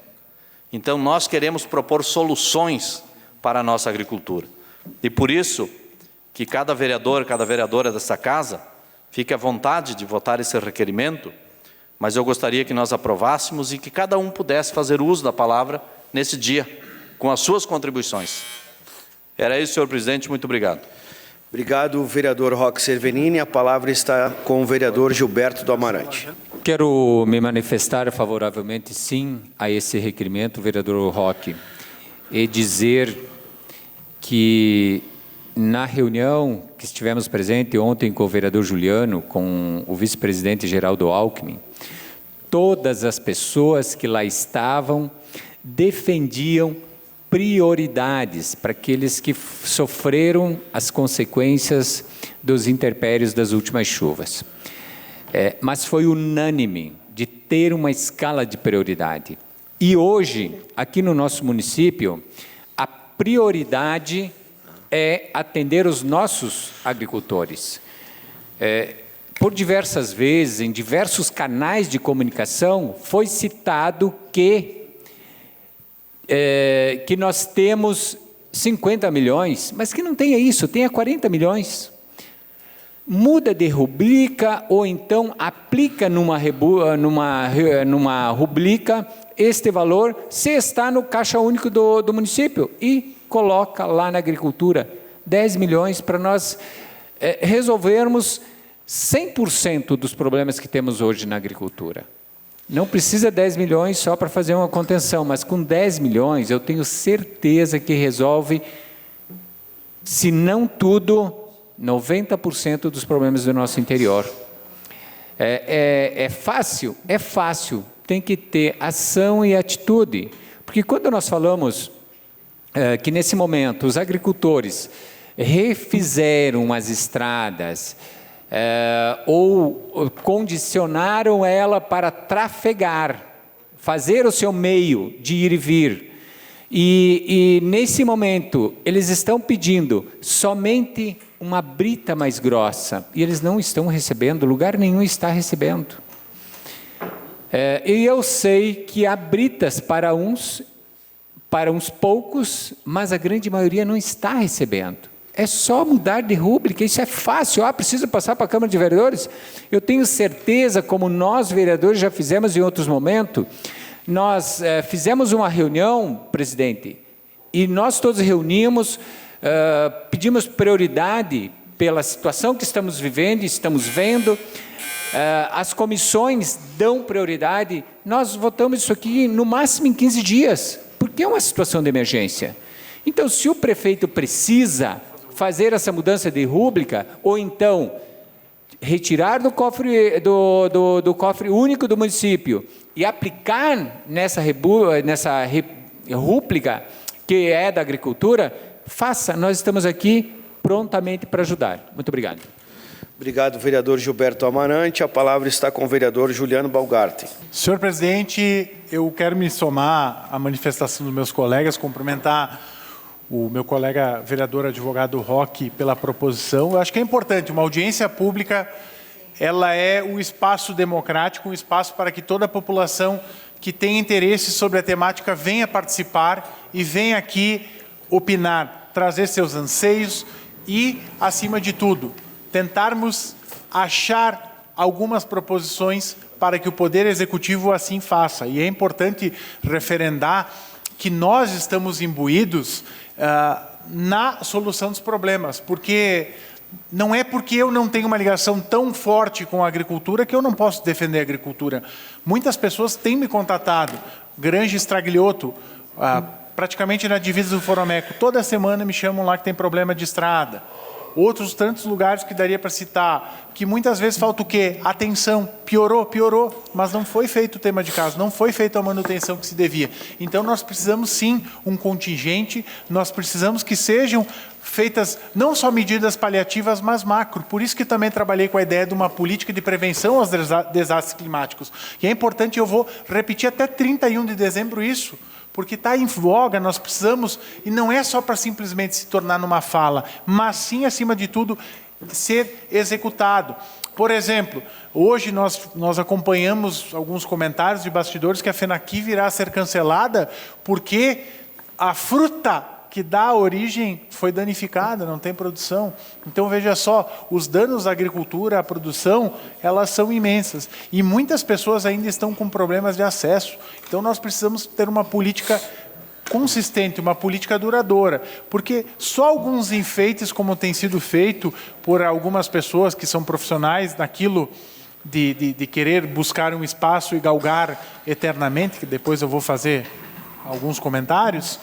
Então nós queremos propor soluções para a nossa agricultura. E por isso que cada vereador, cada vereadora dessa casa fique à vontade de votar esse requerimento, mas eu gostaria que nós aprovássemos e que cada um pudesse fazer uso da palavra nesse dia, com as suas contribuições. Era isso, senhor presidente. Muito obrigado. Obrigado, vereador Roque Cervenini. A palavra está com o vereador Gilberto do Amarante. Quero me manifestar favoravelmente, sim, a esse requerimento, vereador Roque, e dizer que na reunião que estivemos presentes ontem com o vereador Juliano, com o vice-presidente Geraldo Alckmin, todas as pessoas que lá estavam defendiam prioridades para aqueles que sofreram as consequências dos intempéries das últimas chuvas. Mas foi unânime de ter uma escala de prioridade. E hoje, aqui no nosso município, a prioridade é atender os nossos agricultores. Por diversas vezes, em diversos canais de comunicação, foi citado que nós temos 50 milhões, mas que não tenha isso, tenha 40 milhões. Muda de rubrica ou então aplica numa rubrica este valor, se está no caixa único do município, e coloca lá na agricultura 10 milhões para nós resolvermos 100% dos problemas que temos hoje na agricultura. Não precisa 10 milhões só para fazer uma contenção, mas com 10 milhões eu tenho certeza que resolve, se não tudo, 90% dos problemas do nosso interior. É fácil? É fácil. Tem que ter ação e atitude. Porque quando nós falamos que nesse momento os agricultores refizeram as estradas, ou condicionaram ela para trafegar, fazer o seu meio de ir e vir. E nesse momento, eles estão pedindo somente uma brita mais grossa, e eles não estão recebendo, lugar nenhum está recebendo. E eu sei que há britas para uns poucos, mas a grande maioria não está recebendo. É só mudar de rúbrica, isso é fácil. Precisa passar para a Câmara de Vereadores? Eu tenho certeza, como nós vereadores já fizemos em outros momentos, nós fizemos uma reunião, presidente, e nós todos reunimos, pedimos prioridade pela situação que estamos vivendo, estamos vendo, as comissões dão prioridade, nós votamos isso aqui no máximo em 15 dias, porque é uma situação de emergência. Então, se o prefeito precisa fazer essa mudança de rúbrica, ou então retirar do cofre, do cofre único do município e aplicar nessa rúbrica que é da agricultura, faça, nós estamos aqui prontamente para ajudar. Muito obrigado. Obrigado, vereador Gilberto Amarante. A palavra está com o vereador Juliano Balgarten. Senhor presidente, eu quero me somar à manifestação dos meus colegas, cumprimentar o meu colega vereador advogado Roque pela proposição. Eu acho que é importante, uma audiência pública, ela é um espaço democrático, um espaço para que toda a população que tem interesse sobre a temática venha participar e venha aqui opinar, trazer seus anseios e, acima de tudo, tentarmos achar algumas proposições para que o Poder Executivo assim faça. E é importante referendar que nós estamos imbuídos na solução dos problemas, porque não é porque eu não tenho uma ligação tão forte com a agricultura que eu não posso defender a agricultura. Muitas pessoas têm me contatado, Granja Straglioto, praticamente na divisa do Foromeco, toda semana me chamam lá que tem problema de estrada. Outros tantos lugares que daria para citar, que muitas vezes falta o quê? Atenção, piorou, mas não foi feito o tema de casa, não foi feita a manutenção que se devia. Então nós precisamos sim um contingente, nós precisamos que sejam feitas não só medidas paliativas, mas macro. Por isso que também trabalhei com a ideia de uma política de prevenção aos desastres climáticos. E é importante, eu vou repetir até 31 de dezembro isso, porque está em voga, nós precisamos, e não é só para simplesmente se tornar numa fala, mas sim, acima de tudo, ser executado. Por exemplo, hoje nós acompanhamos alguns comentários de bastidores que a FENAQUI virá a ser cancelada porque a fruta que dá origem foi danificada, não tem produção. Então, veja só, os danos à agricultura, à produção, elas são imensas. E muitas pessoas ainda estão com problemas de acesso. Então, nós precisamos ter uma política consistente, uma política duradoura, porque só alguns enfeites, como tem sido feito por algumas pessoas que são profissionais naquilo de querer buscar um espaço e galgar eternamente, que depois eu vou fazer alguns comentários,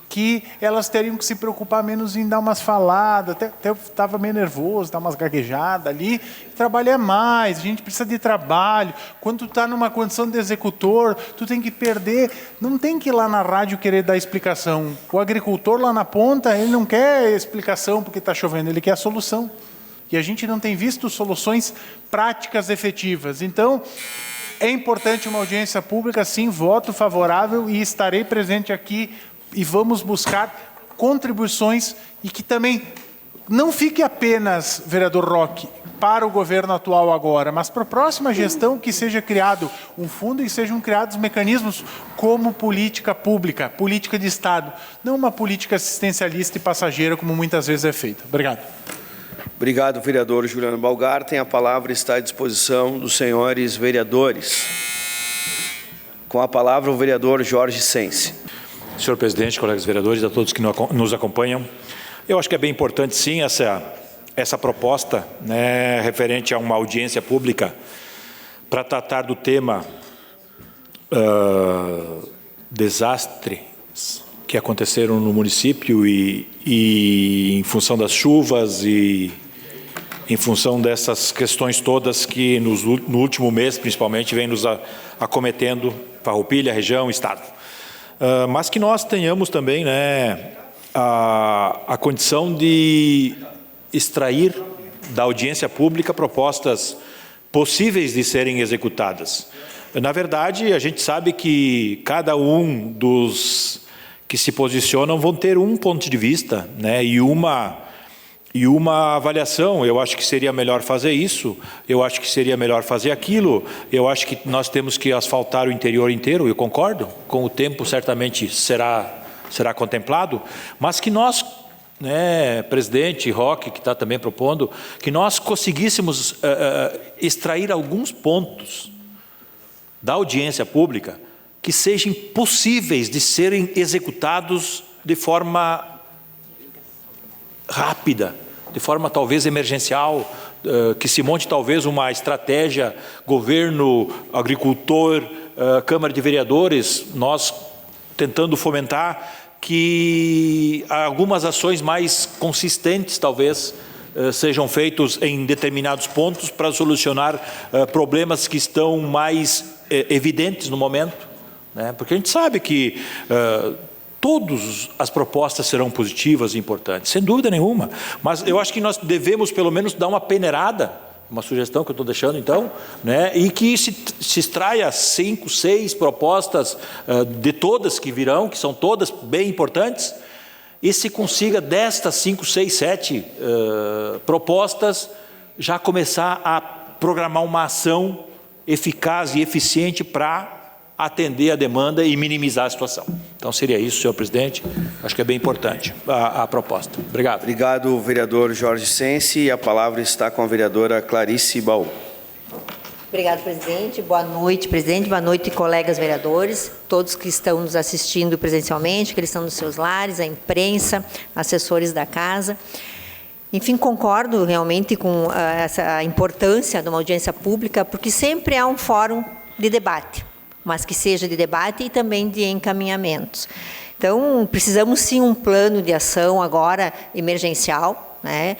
que elas teriam que se preocupar menos em dar umas faladas, até eu estava meio nervoso, dar umas gaguejadas ali, trabalhar mais, a gente precisa de trabalho, quando tu está numa condição de executor, tu tem que perder, não tem que ir lá na rádio querer dar explicação, o agricultor lá na ponta, ele não quer explicação porque está chovendo, ele quer a solução, e a gente não tem visto soluções práticas efetivas, então é importante uma audiência pública, sim, voto favorável e estarei presente aqui e vamos buscar contribuições e que também não fique apenas, vereador Roque, para o governo atual agora, mas para a próxima gestão que seja criado um fundo e sejam criados mecanismos como política pública, política de Estado, não uma política assistencialista e passageira como muitas vezes é feita. Obrigado. Obrigado, vereador Juliano Balgar. Tem a palavra, está à disposição dos senhores vereadores. Com a palavra, o vereador Jorge Sense. Senhor presidente, colegas vereadores, a todos que nos acompanham, eu acho que é bem importante, sim, essa proposta, né, referente a uma audiência pública para tratar do tema desastres que aconteceram no município e em função das chuvas e em função dessas questões todas que no último mês, principalmente, vem nos acometendo Farroupilha, região, estado. Mas que nós tenhamos também, né, a condição de extrair da audiência pública propostas possíveis de serem executadas. Na verdade, a gente sabe que cada um dos que se posicionam vão ter um ponto de vista, né, e uma avaliação. Eu acho que seria melhor fazer isso, eu acho que seria melhor fazer aquilo, eu acho que nós temos que asfaltar o interior inteiro, eu concordo, com o tempo certamente será contemplado, mas que nós, né, presidente Roque, que está também propondo, que nós conseguíssemos extrair alguns pontos da audiência pública que sejam possíveis de serem executados de forma rápida, de forma talvez emergencial, que se monte talvez uma estratégia, governo, agricultor, Câmara de Vereadores, nós tentando fomentar que algumas ações mais consistentes talvez sejam feitos em determinados pontos para solucionar problemas que estão mais evidentes no momento, né? Porque a gente sabe que todas as propostas serão positivas e importantes, sem dúvida nenhuma, mas eu acho que nós devemos pelo menos dar uma peneirada, uma sugestão que eu estou deixando então, né, e que se extraia 5, 6 propostas de todas que virão, que são todas bem importantes, e se consiga destas 5, 6, 7 propostas já começar a programar uma ação eficaz e eficiente para atender a demanda e minimizar a situação. Então, seria isso, senhor presidente. Acho que é bem importante a proposta. Obrigado. Obrigado, vereador Jorge Sense. E a palavra está com a vereadora Clarice Baú. Obrigado, presidente. Boa noite, presidente. Boa noite, colegas vereadores, todos que estão nos assistindo presencialmente, que eles estão nos seus lares, a imprensa, assessores da casa. Enfim, concordo realmente com essa importância de uma audiência pública, porque sempre há um fórum de debate, mas que seja de debate e também de encaminhamentos. Então, precisamos sim um plano de ação agora emergencial, né?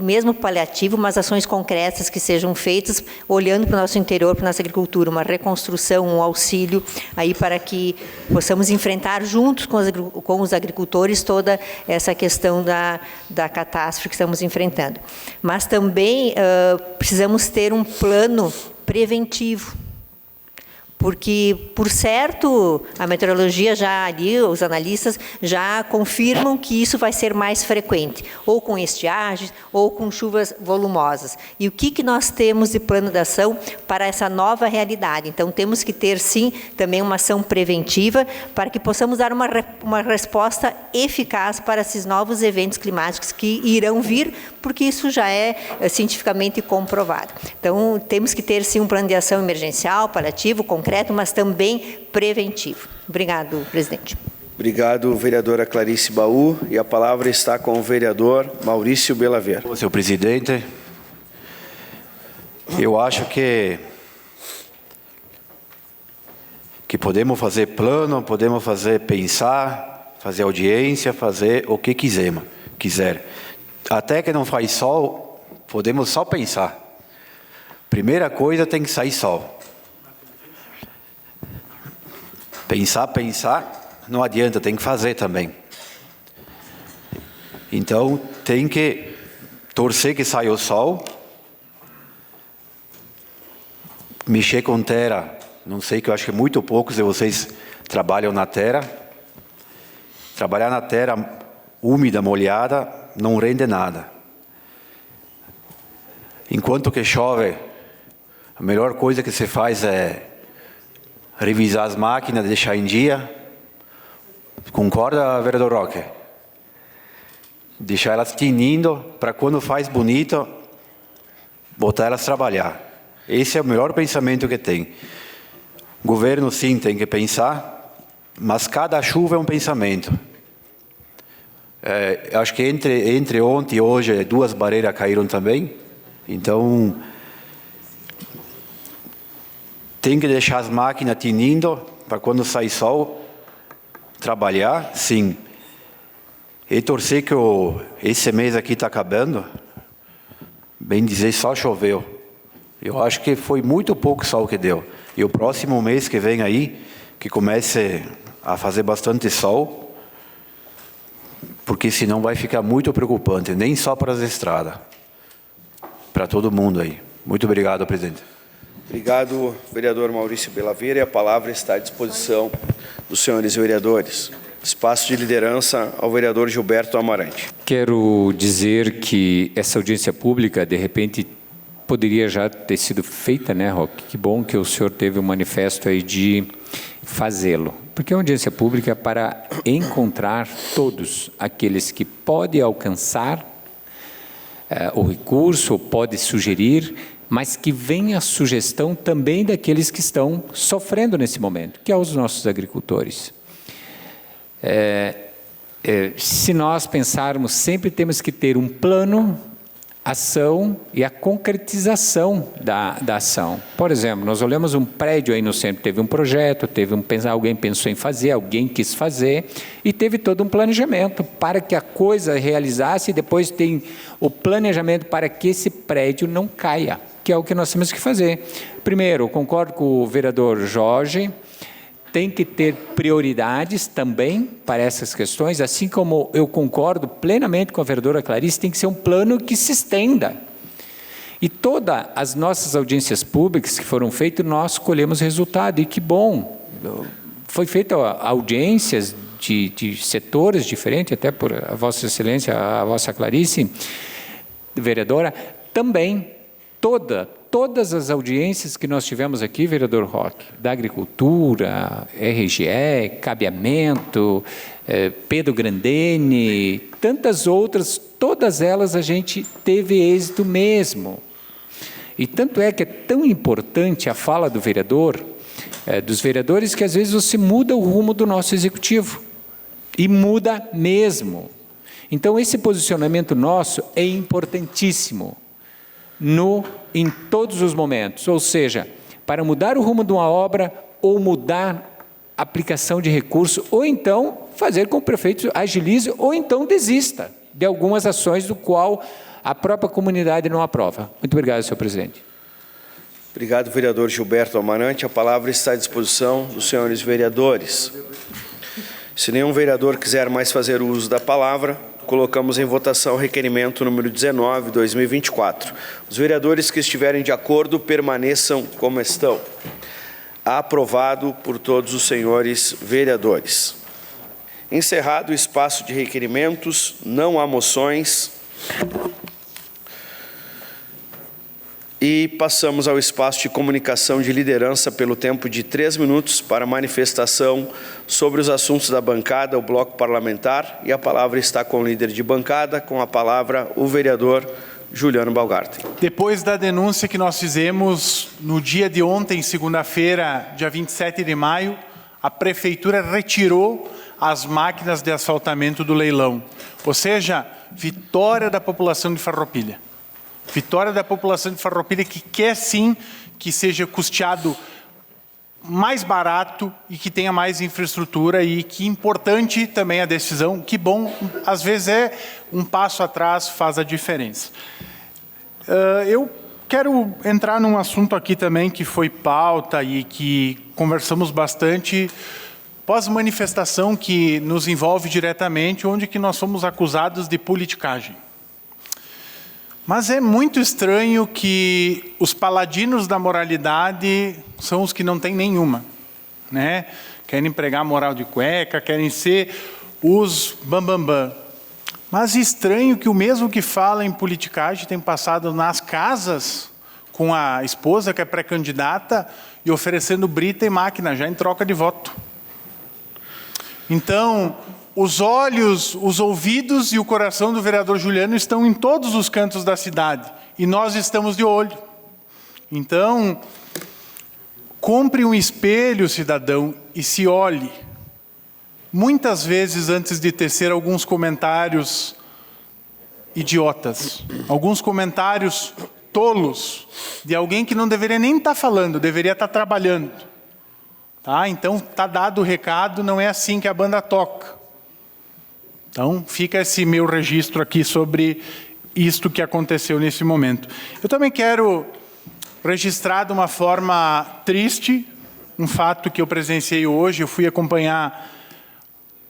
Mesmo paliativo, mas ações concretas que sejam feitas olhando para o nosso interior, para a nossa agricultura, uma reconstrução, um auxílio aí para que possamos enfrentar juntos com os agricultores toda essa questão da catástrofe que estamos enfrentando. Mas também precisamos ter um plano preventivo, porque, por certo, a meteorologia já ali, os analistas já confirmam que isso vai ser mais frequente, ou com estiagens, ou com chuvas volumosas. E o que nós temos de plano de ação para essa nova realidade? Então, temos que ter, sim, também uma ação preventiva para que possamos dar uma resposta eficaz para esses novos eventos climáticos que irão vir, porque isso já é cientificamente comprovado. Então, temos que ter, sim, um plano de ação emergencial, paliativo, concreto, mas também preventivo. Obrigado, presidente. Obrigado, vereadora Clarice Baú. E a palavra está com o vereador Maurício Belaver. Senhor presidente, eu acho que podemos fazer plano, podemos pensar, fazer audiência, fazer o que quiser. Até que não faz sol, podemos só pensar. Primeira coisa, tem que sair sol. Pensar, não adianta, tem que fazer também. Então, tem que torcer que saia o sol, mexer com terra, não sei, que eu acho que muito poucos de vocês trabalham na terra. Trabalhar na terra úmida, molhada, não rende nada. Enquanto que chove, a melhor coisa que se faz é revisar as máquinas, deixar em dia. Concorda, vereador Roque? Deixar elas tinindo, para quando faz bonito, botar elas trabalhar. Esse é o melhor pensamento que tem. O governo, sim, tem que pensar, mas cada chuva é um pensamento. Acho que entre ontem e hoje, 2 barreiras caíram também. Então, tem que deixar as máquinas tinindo para quando sair sol, trabalhar, sim. E torcer que esse mês aqui está acabando, bem dizer, só choveu. Eu acho que foi muito pouco sol que deu. E o próximo mês que vem aí, que comece a fazer bastante sol, porque senão vai ficar muito preocupante, nem só para as estradas, para todo mundo aí. Muito obrigado, presidente. Obrigado, vereador Maurício Belaver. E a palavra está à disposição dos senhores vereadores. Espaço de liderança ao vereador Gilberto Amarante. Quero dizer que essa audiência pública, de repente, poderia já ter sido feita, né, Roque? Que bom que o senhor teve um manifesto aí de fazê-lo. Porque a audiência pública é para encontrar todos aqueles que podem alcançar o recurso, ou pode sugerir, mas que venha a sugestão também daqueles que estão sofrendo nesse momento, que é os nossos agricultores. Se nós pensarmos, sempre temos que ter um plano, ação e a concretização da ação. Por exemplo, nós olhamos um prédio aí no centro, teve um projeto, alguém pensou em fazer, alguém quis fazer, e teve todo um planejamento para que a coisa realizasse, e depois tem o planejamento para que esse prédio não caia, que é o que nós temos que fazer. Primeiro, concordo com o vereador Jorge, tem que ter prioridades também para essas questões, assim como eu concordo plenamente com a vereadora Clarice, tem que ser um plano que se estenda. E todas as nossas audiências públicas que foram feitas, nós colhemos resultado, e que bom, foi feita audiências de setores diferentes, até por a Vossa Excelência, a Vossa Clarice, vereadora, também todas as audiências que nós tivemos aqui, vereador Roque, da agricultura, RGE, cabeamento, Pedro Grandene, tantas outras, todas elas a gente teve êxito mesmo. E tanto é que é tão importante a fala do vereador, dos vereadores, que às vezes você muda o rumo do nosso executivo. E muda mesmo. Então, esse posicionamento nosso é importantíssimo em todos os momentos, ou seja, para mudar o rumo de uma obra, ou mudar a aplicação de recurso, ou então fazer com que o prefeito agilize, ou então desista de algumas ações do qual a própria comunidade não aprova. Muito obrigado, senhor presidente. Obrigado, vereador Gilberto Amarante. A palavra está à disposição dos senhores vereadores. Se nenhum vereador quiser mais fazer uso da palavra, colocamos em votação o requerimento número 19, 2024. Os vereadores que estiverem de acordo permaneçam como estão. Aprovado por todos os senhores vereadores. Encerrado o espaço de requerimentos, não há moções. E passamos ao espaço de comunicação de liderança pelo tempo de 3 minutos para manifestação sobre os assuntos da bancada, o bloco parlamentar. E a palavra está com o líder de bancada, com a palavra o vereador Juliano Balgarten. Depois da denúncia que nós fizemos no dia de ontem, segunda-feira, dia 27 de maio, a Prefeitura retirou as máquinas de asfaltamento do leilão. Ou seja, vitória da população de Farroupilha. Vitória da população de Farroupilha que quer sim que seja custeado mais barato e que tenha mais infraestrutura e que importante também a decisão, que bom, às vezes é um passo atrás, faz a diferença. Eu quero entrar num assunto aqui também que foi pauta e que conversamos bastante pós-manifestação que nos envolve diretamente, onde que nós somos acusados de politicagem. Mas é muito estranho que os paladinos da moralidade são os que não têm nenhuma, né? Querem pregar moral de cueca, querem ser os bambambam. Mas é estranho que o mesmo que fala em politicagem tem passado nas casas com a esposa que é pré-candidata e oferecendo brita e máquina já em troca de voto. Então, os olhos, os ouvidos e o coração do vereador Juliano estão em todos os cantos da cidade. E nós estamos de olho. Então, compre um espelho, cidadão, e se olhe. Muitas vezes, antes de tecer alguns comentários idiotas, alguns comentários tolos, de alguém que não deveria nem estar falando, deveria estar trabalhando. Tá? Então, está dado o recado, não é assim que a banda toca. Então, fica esse meu registro aqui sobre isto que aconteceu nesse momento. Eu também quero registrar de uma forma triste um fato que eu presenciei hoje. Eu fui acompanhar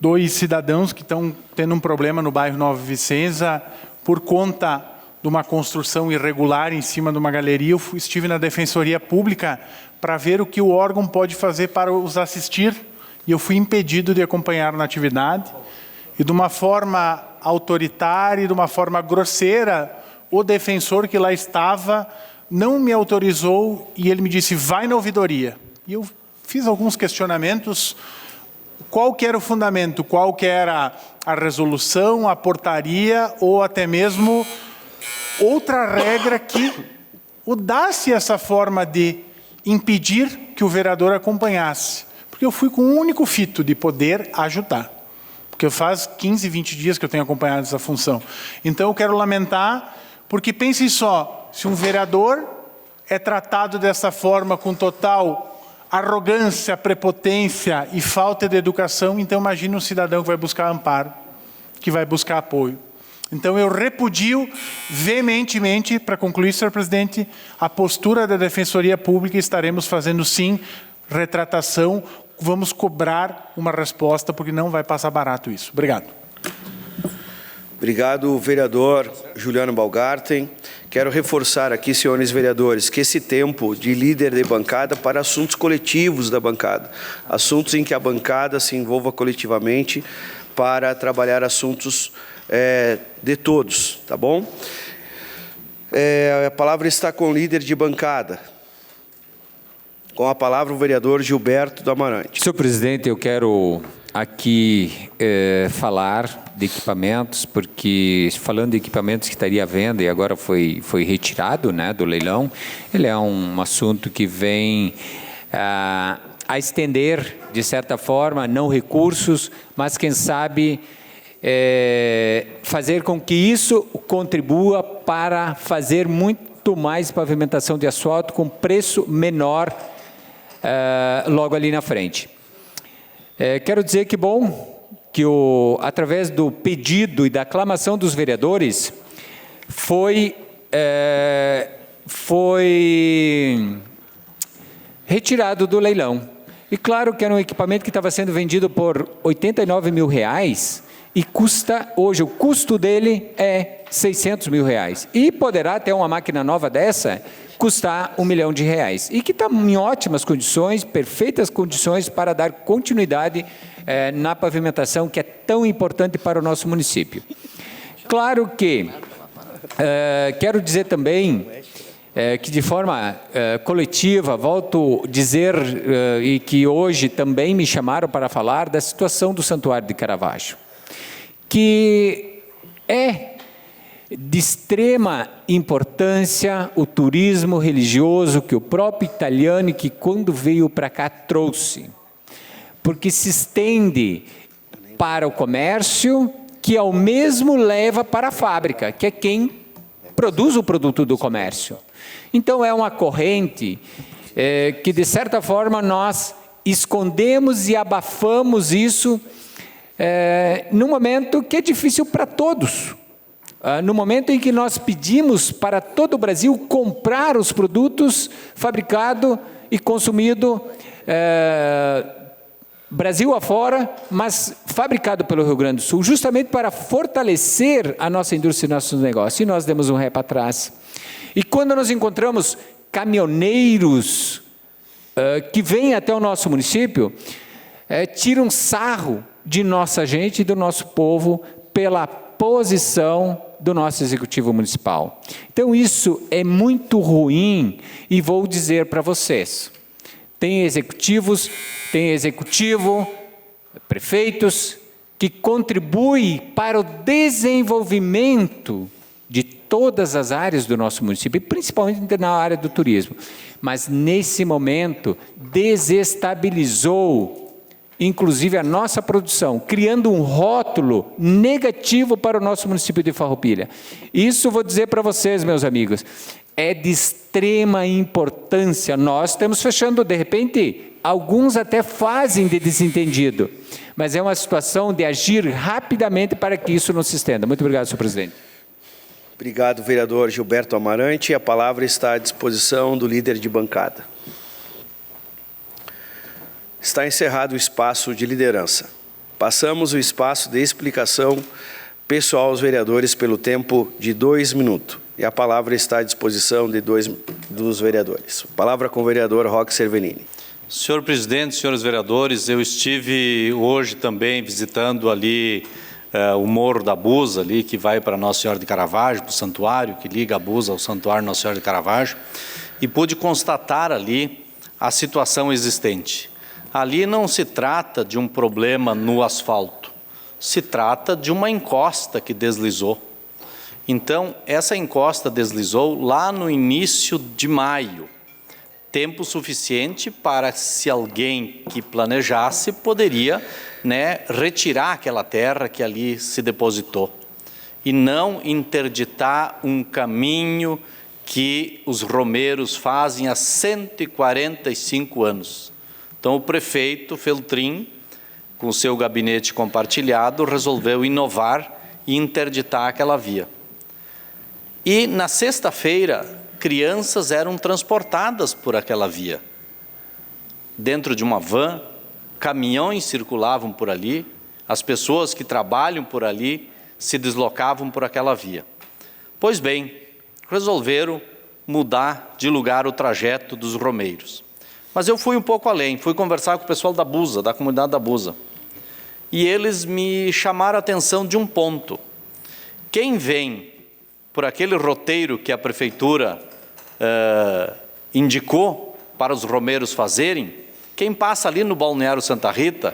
2 cidadãos que estão tendo um problema no bairro Nova Vicenza por conta de uma construção irregular em cima de uma galeria. Eu estive na Defensoria Pública para ver o que o órgão pode fazer para os assistir e eu fui impedido de acompanhar na atividade. E de uma forma autoritária, de uma forma grosseira, o defensor que lá estava não me autorizou e ele me disse, vai na ouvidoria. E eu fiz alguns questionamentos, qual que era o fundamento, qual que era a resolução, a portaria ou até mesmo outra regra que mudasse essa forma de impedir que o vereador acompanhasse. Porque eu fui com um único fito de poder ajudar. Porque faz 15, 20 dias que eu tenho acompanhado essa função. Então eu quero lamentar, porque pensem só, se um vereador é tratado dessa forma com total arrogância, prepotência e falta de educação, então imagine um cidadão que vai buscar amparo, que vai buscar apoio. Então eu repudio veementemente, para concluir, senhor presidente, a postura da Defensoria Pública e estaremos fazendo sim retratação. Vamos cobrar uma resposta, porque não vai passar barato isso. Obrigado. Obrigado, vereador Juliano Balgarten. Quero reforçar aqui, senhores vereadores, que esse tempo de líder de bancada para assuntos coletivos da bancada, assuntos em que a bancada se envolva coletivamente para trabalhar assuntos de todos, tá bom? A palavra está com o líder de bancada. Com a palavra o vereador Gilberto do Amarante. Senhor presidente, eu quero aqui falar de equipamentos, porque falando de equipamentos que estaria à venda e agora foi retirado, né, do leilão, ele é um assunto que vem a estender, de certa forma, não recursos, mas quem sabe fazer com que isso contribua para fazer muito mais pavimentação de asfalto com preço menor logo ali na frente. Quero dizer que bom que através do pedido e da aclamação dos vereadores foi retirado do leilão. E claro que era um equipamento que estava sendo vendido por R$ 89 mil e custa, hoje o custo dele é R$ 600 mil. E poderá ter uma máquina nova dessa custar R$1 milhão e que está em ótimas condições, perfeitas condições para dar continuidade na pavimentação que é tão importante para o nosso município. Claro que quero dizer também que de forma coletiva, volto a dizer e que hoje também me chamaram para falar da situação do Santuário de Caravaggio, que é de extrema importância o turismo religioso que o próprio italiano, que quando veio para cá trouxe, porque se estende para o comércio, que ao mesmo leva para a fábrica, que é quem produz o produto do comércio. Então é uma corrente que de certa forma nós escondemos e abafamos isso num momento que é difícil para todos. No momento em que nós pedimos para todo o Brasil comprar os produtos fabricados e consumidos Brasil afora, mas fabricado pelo Rio Grande do Sul, justamente para fortalecer a nossa indústria e nossos negócios. E nós demos um ré para trás. E quando nós encontramos caminhoneiros que vêm até o nosso município, tiram sarro de nossa gente e do nosso povo pela posição do nosso executivo municipal. Então isso é muito ruim e vou dizer para vocês, tem executivo, prefeitos que contribuem para o desenvolvimento de todas as áreas do nosso município, principalmente na área do turismo, mas nesse momento desestabilizou inclusive a nossa produção, criando um rótulo negativo para o nosso município de Farroupilha. Isso vou dizer para vocês, meus amigos, é de extrema importância. Nós estamos fechando, de repente, alguns até fazem de desentendido, mas é uma situação de agir rapidamente para que isso não se estenda. Muito obrigado, senhor presidente. Obrigado, vereador Gilberto Amarante. A palavra está à disposição do líder de bancada. Está encerrado o espaço de liderança. Passamos o espaço de explicação pessoal aos vereadores pelo tempo de 2 minutos. E a palavra está à disposição dos vereadores. Palavra com o vereador Roque Cervenini. Senhor presidente, senhores vereadores, eu estive hoje também visitando ali o Morro da Busa, ali, que vai para Nossa Senhora de Caravaggio, para o santuário, que liga a Busa ao santuário Nossa Senhora de Caravaggio, e pude constatar ali a situação existente. Ali não se trata de um problema no asfalto, se trata de uma encosta que deslizou. Então, essa encosta deslizou lá no início de maio, tempo suficiente para, se alguém que planejasse, poderia, retirar aquela terra que ali se depositou e não interditar um caminho que os romeiros fazem há 145 anos. Então, o prefeito Feltrin, com o seu gabinete compartilhado, resolveu inovar e interditar aquela via. E, na sexta-feira, crianças eram transportadas por aquela via. Dentro de uma van, caminhões circulavam por ali, as pessoas que trabalham por ali se deslocavam por aquela via. Pois bem, resolveram mudar de lugar o trajeto dos romeiros. Mas eu fui um pouco além, fui conversar com o pessoal da Busa, da comunidade da Busa. E eles me chamaram a atenção de um ponto. Quem vem por aquele roteiro que a prefeitura indicou para os romeiros fazerem, quem passa ali no Balneário Santa Rita,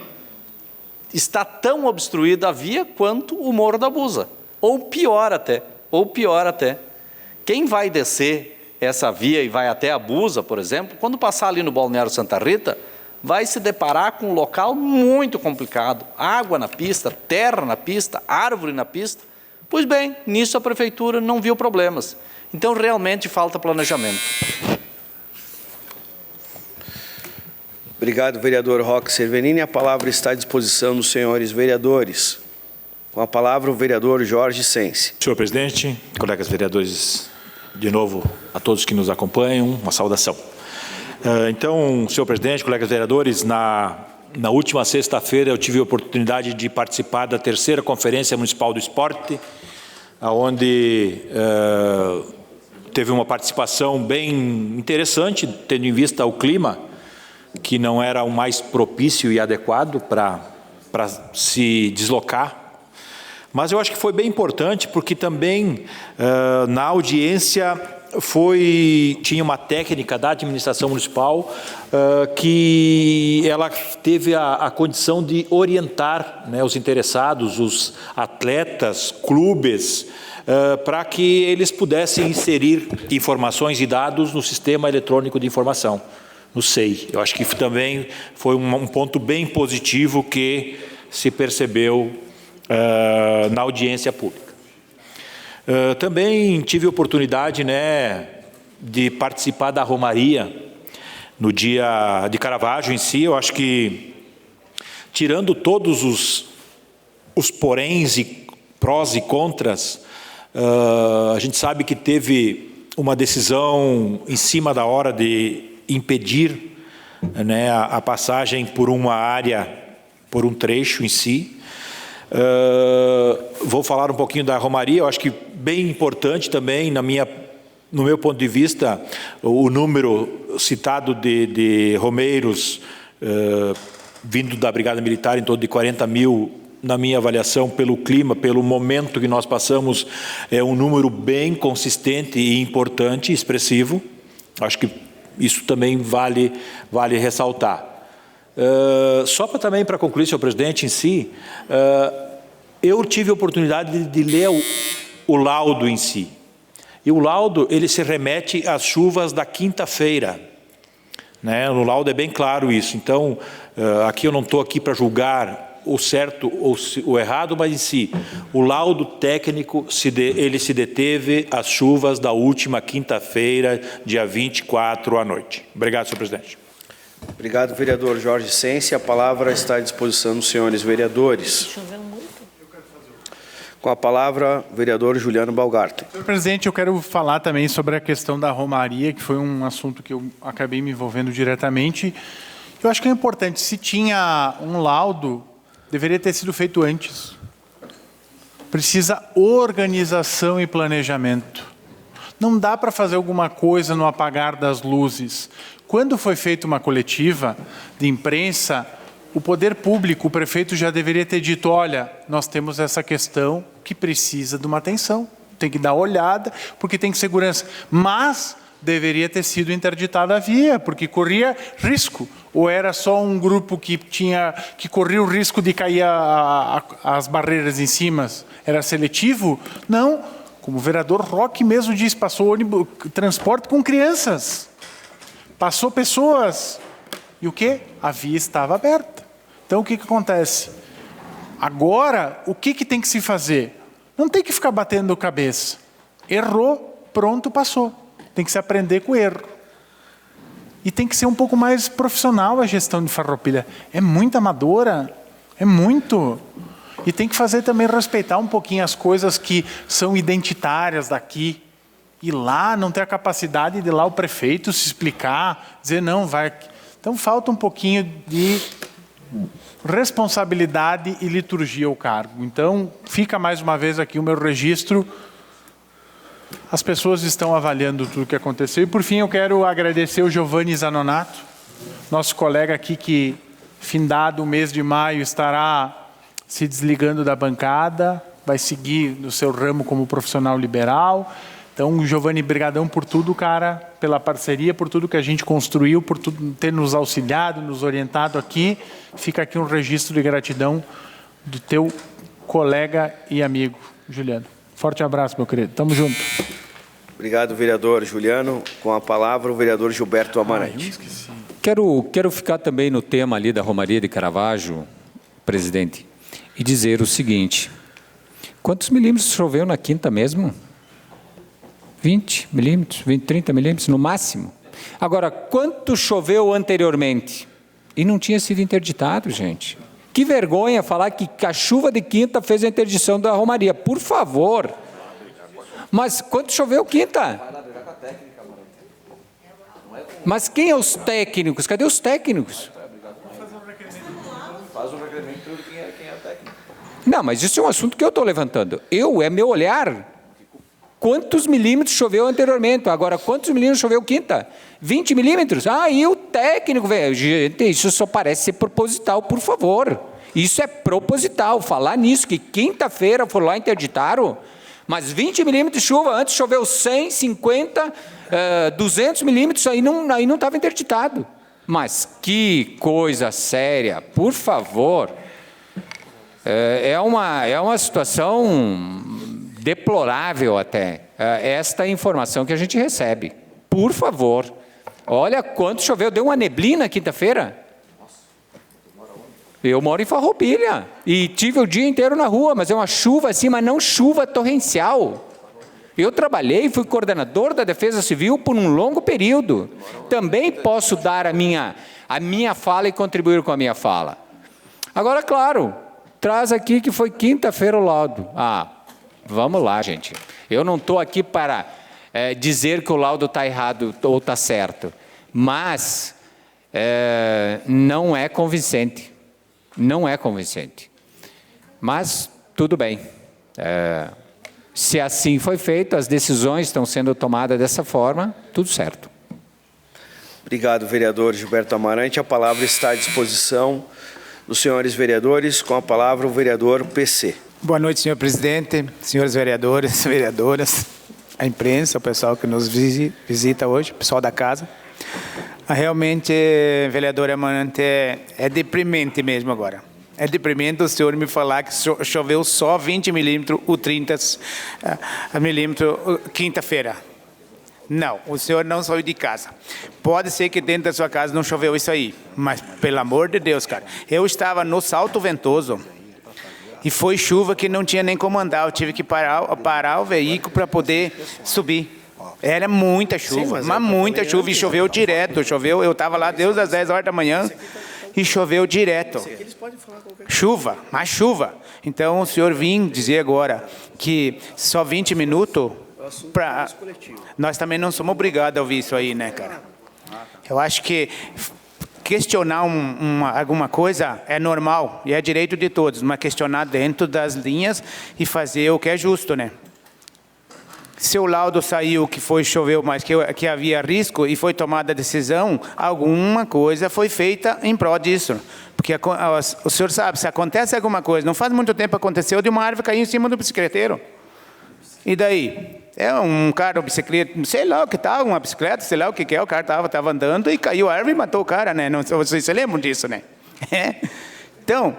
está tão obstruída a via quanto o Morro da Busa, ou pior até. Quem vai descer essa via e vai até a Busa, por exemplo, quando passar ali no Balneário Santa Rita, vai se deparar com um local muito complicado, água na pista, terra na pista, árvore na pista. Pois bem, nisso a prefeitura não viu problemas. Então, realmente falta planejamento. Obrigado, vereador Roque Cervenini. A palavra está à disposição dos senhores vereadores. Com a palavra, o vereador Jorge Sense. Senhor presidente, colegas vereadores, de novo, a todos que nos acompanham, uma saudação. Então, senhor presidente, colegas vereadores, na última sexta-feira eu tive a oportunidade de participar da 3ª Conferência Municipal do Esporte, onde teve uma participação bem interessante, tendo em vista o clima, que não era o mais propício e adequado para se deslocar. Mas eu acho que foi bem importante, porque também na audiência tinha uma técnica da administração municipal que ela teve a condição de orientar, né, os interessados, os atletas, clubes, para que eles pudessem inserir informações e dados no Sistema Eletrônico de Informação, no SEI. Eu acho que também foi um ponto bem positivo que se percebeu na audiência pública. Também tive a oportunidade, né, de participar da Romaria no dia de Caravaggio em si. Eu acho que, tirando todos os poréns e prós e contras, a gente sabe que teve uma decisão em cima da hora de impedir, né, a passagem por uma área, por um trecho em si. Vou falar um pouquinho da Romaria. Eu acho que bem importante também, no meu ponto de vista, o número citado de romeiros vindo da Brigada Militar, em torno de 40 mil, na minha avaliação, pelo clima, pelo momento que nós passamos, é um número bem consistente e importante, expressivo. Acho que isso também vale ressaltar. Só também para concluir, senhor presidente, em si, eu tive a oportunidade de ler o laudo em si. E o laudo, ele se remete às chuvas da quinta-feira, né? No laudo é bem claro isso. Então, aqui eu não estou aqui para julgar o certo ou o errado, mas em si, o laudo técnico, ele se deteve às chuvas da última quinta-feira, dia 24 à noite. Obrigado, senhor presidente. Obrigado, vereador Jorge Sense. A palavra está à disposição dos senhores vereadores. Com a palavra, vereador Juliano Balgarten. Senhor presidente, eu quero falar também sobre a questão da Romaria, que foi um assunto que eu acabei me envolvendo diretamente. Eu acho que é importante, se tinha um laudo, deveria ter sido feito antes. Precisa organização e planejamento. Não dá para fazer alguma coisa no apagar das luzes. Quando foi feita uma coletiva de imprensa, o poder público, o prefeito já deveria ter dito, olha, nós temos essa questão que precisa de uma atenção, tem que dar olhada, porque tem segurança. Mas deveria ter sido interditada a via, porque corria risco. Ou era só um grupo que corria o risco de cair as barreiras em cima? Era seletivo? Não. Como o vereador Roque mesmo disse, passou ônibus, transporte com crianças. Passou pessoas. E o quê? A via estava aberta. Então, o que acontece? Agora, o que tem que se fazer? Não tem que ficar batendo cabeça. Errou, pronto, passou. Tem que se aprender com o erro. E tem que ser um pouco mais profissional a gestão de Farroupilha. É muito amadora, é muito. E tem que fazer também respeitar um pouquinho as coisas que são identitárias daqui. E lá não ter a capacidade de lá o prefeito se explicar, dizer não, vai. Então falta um pouquinho de responsabilidade e liturgia ao cargo. Então fica mais uma vez aqui o meu registro. As pessoas estão avaliando tudo o que aconteceu. E por fim eu quero agradecer o Giovanni Zanonato, nosso colega aqui que, findado o mês de maio, estará se desligando da bancada, vai seguir no seu ramo como profissional liberal. Então, Giovanni, brigadão por tudo, cara, pela parceria, por tudo que a gente construiu, por tudo ter nos auxiliado, nos orientado aqui. Fica aqui um registro de gratidão do teu colega e amigo, Juliano. Forte abraço, meu querido. Tamo junto. Obrigado, vereador Juliano. Com a palavra, o vereador Gilberto Amarante. Quero ficar também no tema ali da Romaria de Caravaggio, presidente, e dizer o seguinte. Quantos milímetros choveu na quinta mesmo? 20 milímetros, 30 milímetros no máximo. Agora, quanto choveu anteriormente? E não tinha sido interditado, gente. Que vergonha falar que a chuva de quinta fez a interdição da Romaria. Por favor. Mas quanto choveu quinta? Mas quem é os técnicos? Cadê os técnicos? Faz o requerimento para quem é técnico. Não, mas isso é um assunto que eu estou levantando. É meu olhar. quantos milímetros choveu anteriormente. Agora, quantos milímetros choveu quinta? 20 milímetros? Ah, e o técnico, velho, gente, isso só parece ser proposital, por favor. Isso é proposital, falar nisso, que quinta-feira foram lá e interditaram, mas 20 milímetros de chuva, antes choveu 100, 50, 200 milímetros, aí não estava interditado. Mas que coisa séria, por favor. É uma situação deplorável até, esta informação que a gente recebe. Por favor, olha quanto choveu, deu uma neblina quinta-feira. Eu moro em Farroupilha e tive o dia inteiro na rua, mas é uma chuva assim, mas não chuva torrencial. Eu trabalhei, fui coordenador da Defesa Civil por um longo período. Também posso dar a minha fala e contribuir com a minha fala. Agora, claro, traz aqui que foi quinta-feira o laudo. Ah, vamos lá, gente. Eu não estou aqui para dizer que o laudo está errado ou está certo, mas não é convincente. Não é convincente. Mas, tudo bem. Se assim foi feito, as decisões estão sendo tomadas dessa forma, tudo certo. Obrigado, vereador Gilberto Amarante. A palavra está à disposição dos senhores vereadores. Com a palavra, o vereador PC. Boa noite, senhor presidente, senhores vereadores, vereadoras, a imprensa, o pessoal que nos visita hoje, o pessoal da casa. Realmente, vereador Amarante, é deprimente mesmo agora. É deprimente o senhor me falar que choveu só 20 milímetros ou 30 milímetros quinta-feira. Não, o senhor não saiu de casa. Pode ser que dentro da sua casa não choveu isso aí, mas pelo amor de Deus, cara. Eu estava no Salto Ventoso e foi chuva que não tinha nem como andar. Eu tive que parar o veículo para poder subir. Era muita chuva, mas muita chuva, e choveu direto, choveu, eu estava lá desde as 10 horas da manhã e choveu direto. Chuva, mais chuva. Então o senhor vim dizer agora que só 20 minutos, nós também não somos obrigados a ouvir isso aí, né, cara? Eu acho que questionar alguma coisa é normal e é direito de todos, mas questionar dentro das linhas e fazer o que é justo, né? Se o laudo saiu que choveu mais, que havia risco e foi tomada a decisão, alguma coisa foi feita em prol disso. Porque o senhor sabe, se acontece alguma coisa, não faz muito tempo aconteceu de uma árvore cair em cima do bicicleteiro. E daí? É um cara, bicicleta, sei lá o que estava, uma bicicleta, sei lá o que é, o cara estava andando e caiu a árvore e matou o cara, né? Não, vocês se lembram disso, né? Então,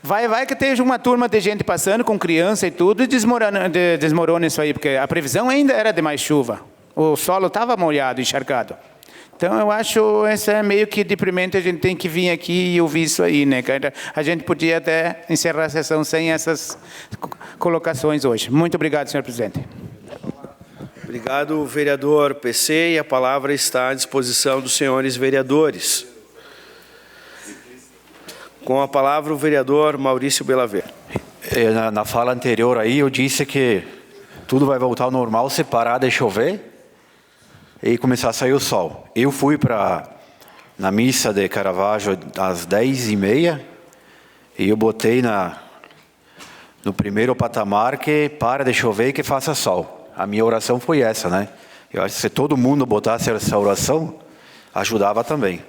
vai que esteja uma turma de gente passando com criança e tudo e desmorona isso aí, porque a previsão ainda era de mais chuva. O solo estava molhado, encharcado. Então, eu acho isso é meio que deprimente, a gente tem que vir aqui e ouvir isso aí, né? A gente podia até encerrar a sessão sem essas colocações hoje. Muito obrigado, senhor presidente. Obrigado, vereador PC, e a palavra está à disposição dos senhores vereadores. Com a palavra, o vereador Maurício Belaver. Na fala anterior aí, eu disse que tudo vai voltar ao normal se parar de chover e começar a sair o sol. Eu fui na missa de Caravaggio às 10h30 e eu botei no primeiro patamar que para de chover e que faça sol. A minha oração foi essa, né? Eu acho que se todo mundo botasse essa oração, ajudava também.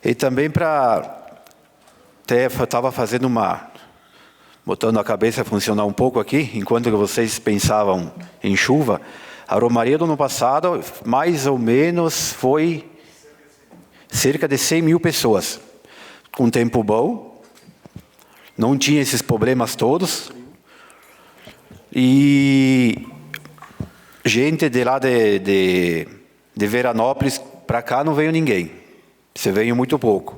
E também eu estava fazendo botando a cabeça a funcionar um pouco aqui, enquanto vocês pensavam em chuva. A romaria do ano passado, mais ou menos, foi cerca de 100 mil pessoas. Com tempo bom, não tinha esses problemas todos. E gente de lá de Veranópolis para cá não veio ninguém. Você veio muito pouco.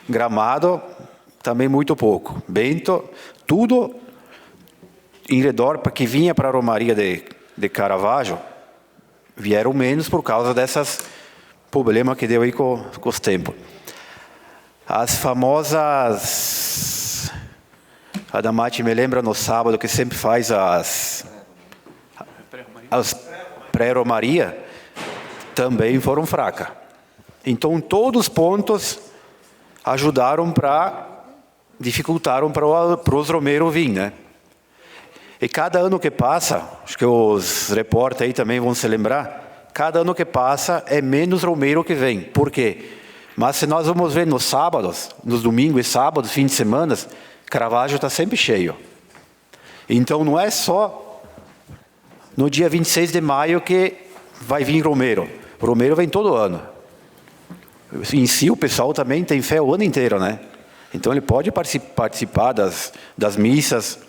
Gramado, também muito pouco. Bento, tudo em redor, para que vinha para a romaria de Caravaggio, vieram menos por causa desses problemas que deu aí com os tempos. As famosas... A Damati me lembra no sábado que sempre faz as pré-romaria, também foram fracas. Então, todos os pontos dificultaram para os romeiros vir, né? E cada ano que passa, acho que os repórteres aí também vão se lembrar, cada ano que passa é menos romeiro que vem. Por quê? Mas se nós vamos ver nos sábados, nos domingos e sábados, fim de semana, Caravaggio está sempre cheio. Então não é só no dia 26 de maio que vai vir romeiro. O romeiro vem todo ano. Em si, o pessoal também tem fé o ano inteiro, né? Então ele pode participar das missas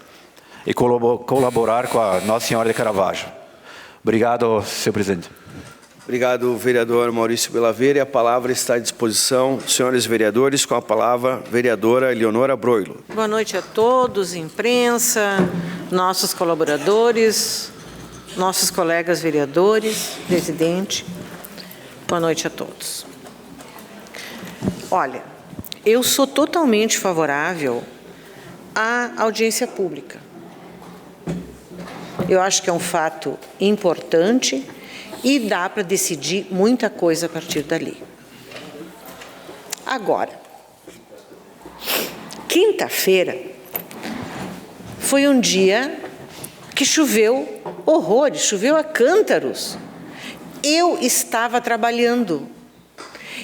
e colaborar com a Nossa Senhora de Caravaggio. Obrigado, senhor presidente. Obrigado, vereador Maurício Belaveira. A palavra está à disposição, senhores vereadores, com a palavra, vereadora Eleonora Broilo. Boa noite a todos, imprensa, nossos colaboradores, nossos colegas vereadores, presidente. Boa noite a todos. Olha, eu sou totalmente favorável à audiência pública. Eu acho que é um fato importante e dá para decidir muita coisa a partir dali. Agora, quinta-feira foi um dia que choveu horrores, choveu a cântaros. Eu estava trabalhando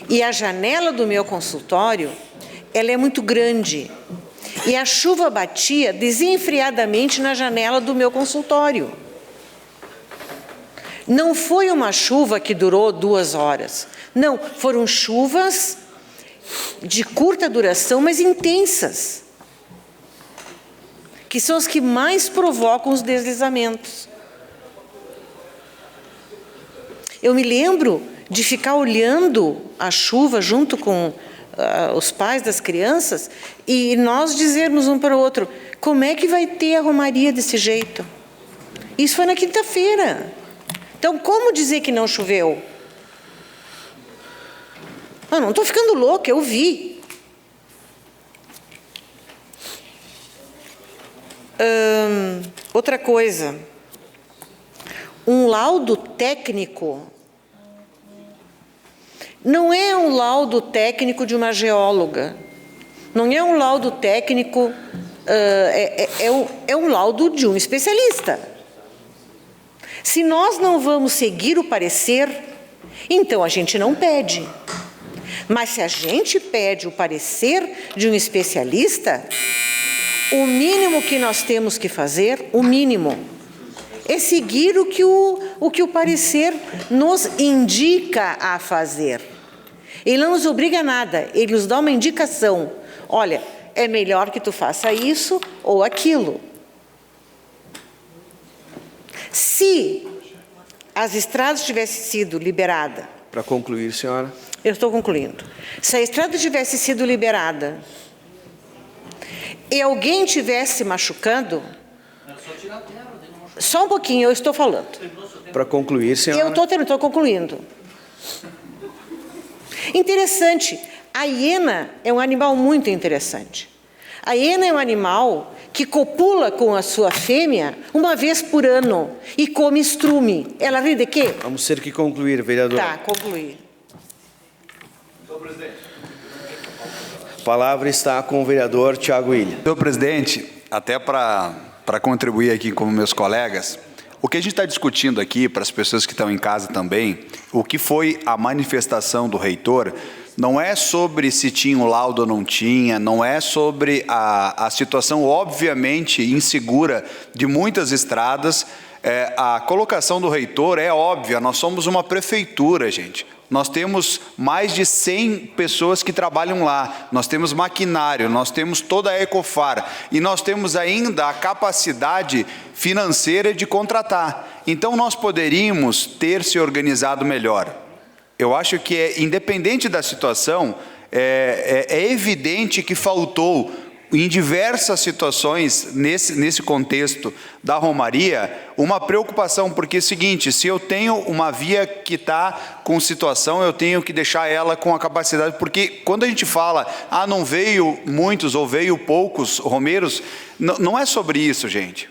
e a janela do meu consultório, ela é muito grande e a chuva batia desenfreadamente na janela do meu consultório. Não foi uma chuva que durou 2 horas. Não, foram chuvas de curta duração, mas intensas, que são as que mais provocam os deslizamentos. Eu me lembro de ficar olhando a chuva junto com os pais das crianças e nós dizermos um para o outro, como é que vai ter a romaria desse jeito? Isso foi na quinta-feira. Então, como dizer que não choveu? Eu não estou ficando louca, eu vi. Outra coisa. Um laudo técnico não é um laudo técnico de uma geóloga. Não é um laudo técnico, é um laudo de um especialista. Se nós não vamos seguir o parecer, então a gente não pede. Mas se a gente pede o parecer de um especialista, o mínimo que nós temos que fazer, o mínimo, é seguir o que o parecer nos indica a fazer. Ele não nos obriga a nada, ele nos dá uma indicação. Olha, é melhor que tu faça isso ou aquilo. Se as estradas tivessem sido liberadas... Para concluir, senhora. Eu estou concluindo. Se a estrada tivesse sido liberada e alguém tivesse machucando... Só um pouquinho, eu estou falando. Para concluir, senhora. Eu estou concluindo. Interessante. A hiena é um animal muito interessante. A hiena é um animal que copula com a sua fêmea uma vez por ano e come estrume. Ela ri de quê? Vamos ter que concluir, vereador. Tá, concluir. Senhor presidente. A palavra está com o vereador Tiago William. Senhor presidente, até para contribuir aqui com meus colegas, o que a gente está discutindo aqui, para as pessoas que estão em casa também, o que foi a manifestação do reitor, não é sobre se tinha um laudo ou não tinha, não é sobre a situação obviamente insegura de muitas estradas. A colocação do reitor é óbvia, nós somos uma prefeitura, gente. Nós temos mais de 100 pessoas que trabalham lá, nós temos maquinário, nós temos toda a Ecofar e nós temos ainda a capacidade financeira de contratar. Então nós poderíamos ter se organizado melhor. Eu acho que, independente da situação, é evidente que faltou, em diversas situações, nesse contexto da Romaria, uma preocupação, porque é o seguinte, se eu tenho uma via que está com situação, eu tenho que deixar ela com a capacidade, porque quando a gente fala, não veio muitos ou veio poucos romeiros, não é sobre isso, gente.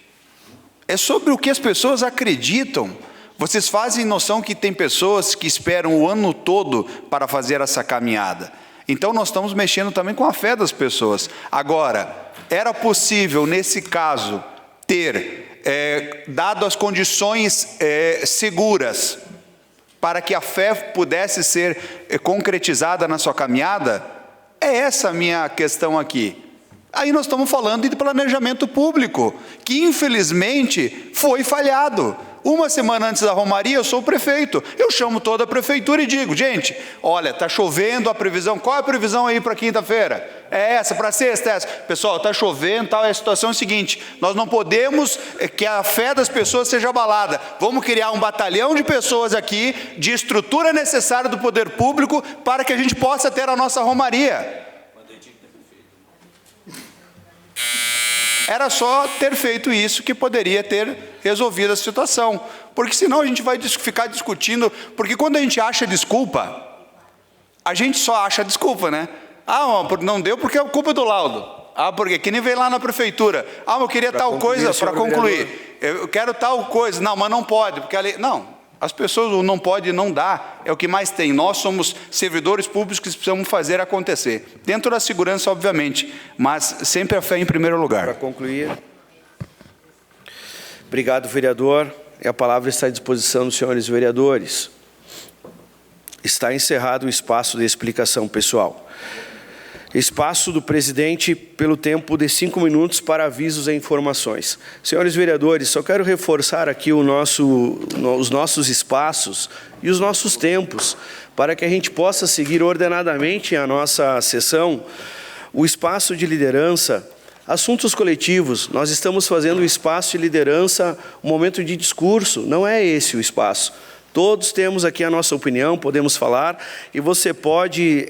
É sobre o que as pessoas acreditam. Vocês fazem noção que tem pessoas que esperam o ano todo para fazer essa caminhada. Então nós estamos mexendo também com a fé das pessoas. Agora, era possível, nesse caso, ter dado as condições seguras para que a fé pudesse ser concretizada na sua caminhada? É essa a minha questão aqui. Aí nós estamos falando de planejamento público, que infelizmente foi falhado. Uma semana antes da Romaria, eu sou o prefeito. Eu chamo toda a prefeitura e digo, gente, olha, está chovendo, a previsão, qual é a previsão aí para quinta-feira? É essa, para sexta, é essa. Pessoal, está chovendo, tal, a situação é a seguinte, nós não podemos que a fé das pessoas seja abalada. Vamos criar um batalhão de pessoas aqui, de estrutura necessária do poder público, para que a gente possa ter a nossa Romaria. Era só ter feito isso que poderia ter resolvido a situação. Porque senão a gente vai ficar discutindo, porque quando a gente acha desculpa, a gente só acha desculpa, né? Ah, não deu porque é culpa do laudo. Ah, porque que nem veio lá na prefeitura. Ah, eu queria tal coisa para concluir. Eu quero tal coisa. Não, mas não pode, porque a lei... Não. As pessoas não podem, não dá, é o que mais tem. Nós somos servidores públicos que precisamos fazer acontecer. Dentro da segurança, obviamente, mas sempre a fé em primeiro lugar. Para concluir. Obrigado, vereador. E a palavra está à disposição dos senhores vereadores. Está encerrado o espaço de explicação pessoal. Espaço do presidente pelo tempo de 5 minutos para avisos e informações. Senhores vereadores, só quero reforçar aqui os nossos espaços e os nossos tempos, para que a gente possa seguir ordenadamente a nossa sessão. O espaço de liderança, assuntos coletivos, nós estamos fazendo o espaço de liderança, um momento de discurso, não é esse o espaço. Todos temos aqui a nossa opinião, podemos falar, e você pode,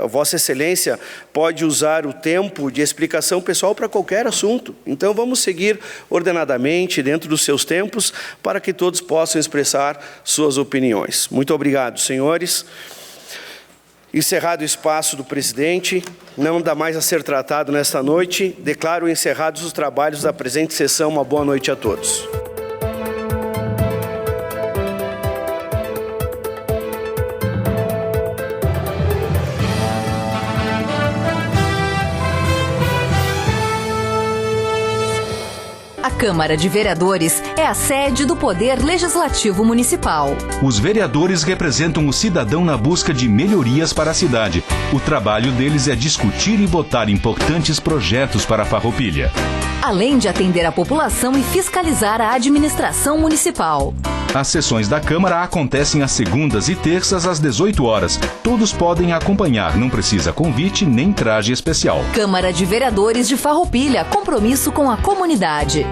Vossa Excelência, pode usar o tempo de explicação pessoal para qualquer assunto. Então, vamos seguir ordenadamente, dentro dos seus tempos, para que todos possam expressar suas opiniões. Muito obrigado, senhores. Encerrado o espaço do presidente, não dá mais a ser tratado nesta noite, declaro encerrados os trabalhos da presente sessão. Uma boa noite a todos. A Câmara de Vereadores é a sede do Poder Legislativo Municipal. Os vereadores representam o cidadão na busca de melhorias para a cidade. O trabalho deles é discutir e votar importantes projetos para a Farroupilha. Além de atender a população e fiscalizar a administração municipal. As sessões da Câmara acontecem às segundas e terças às 18 horas. Todos podem acompanhar, não precisa convite nem traje especial. Câmara de Vereadores de Farroupilha, compromisso com a comunidade.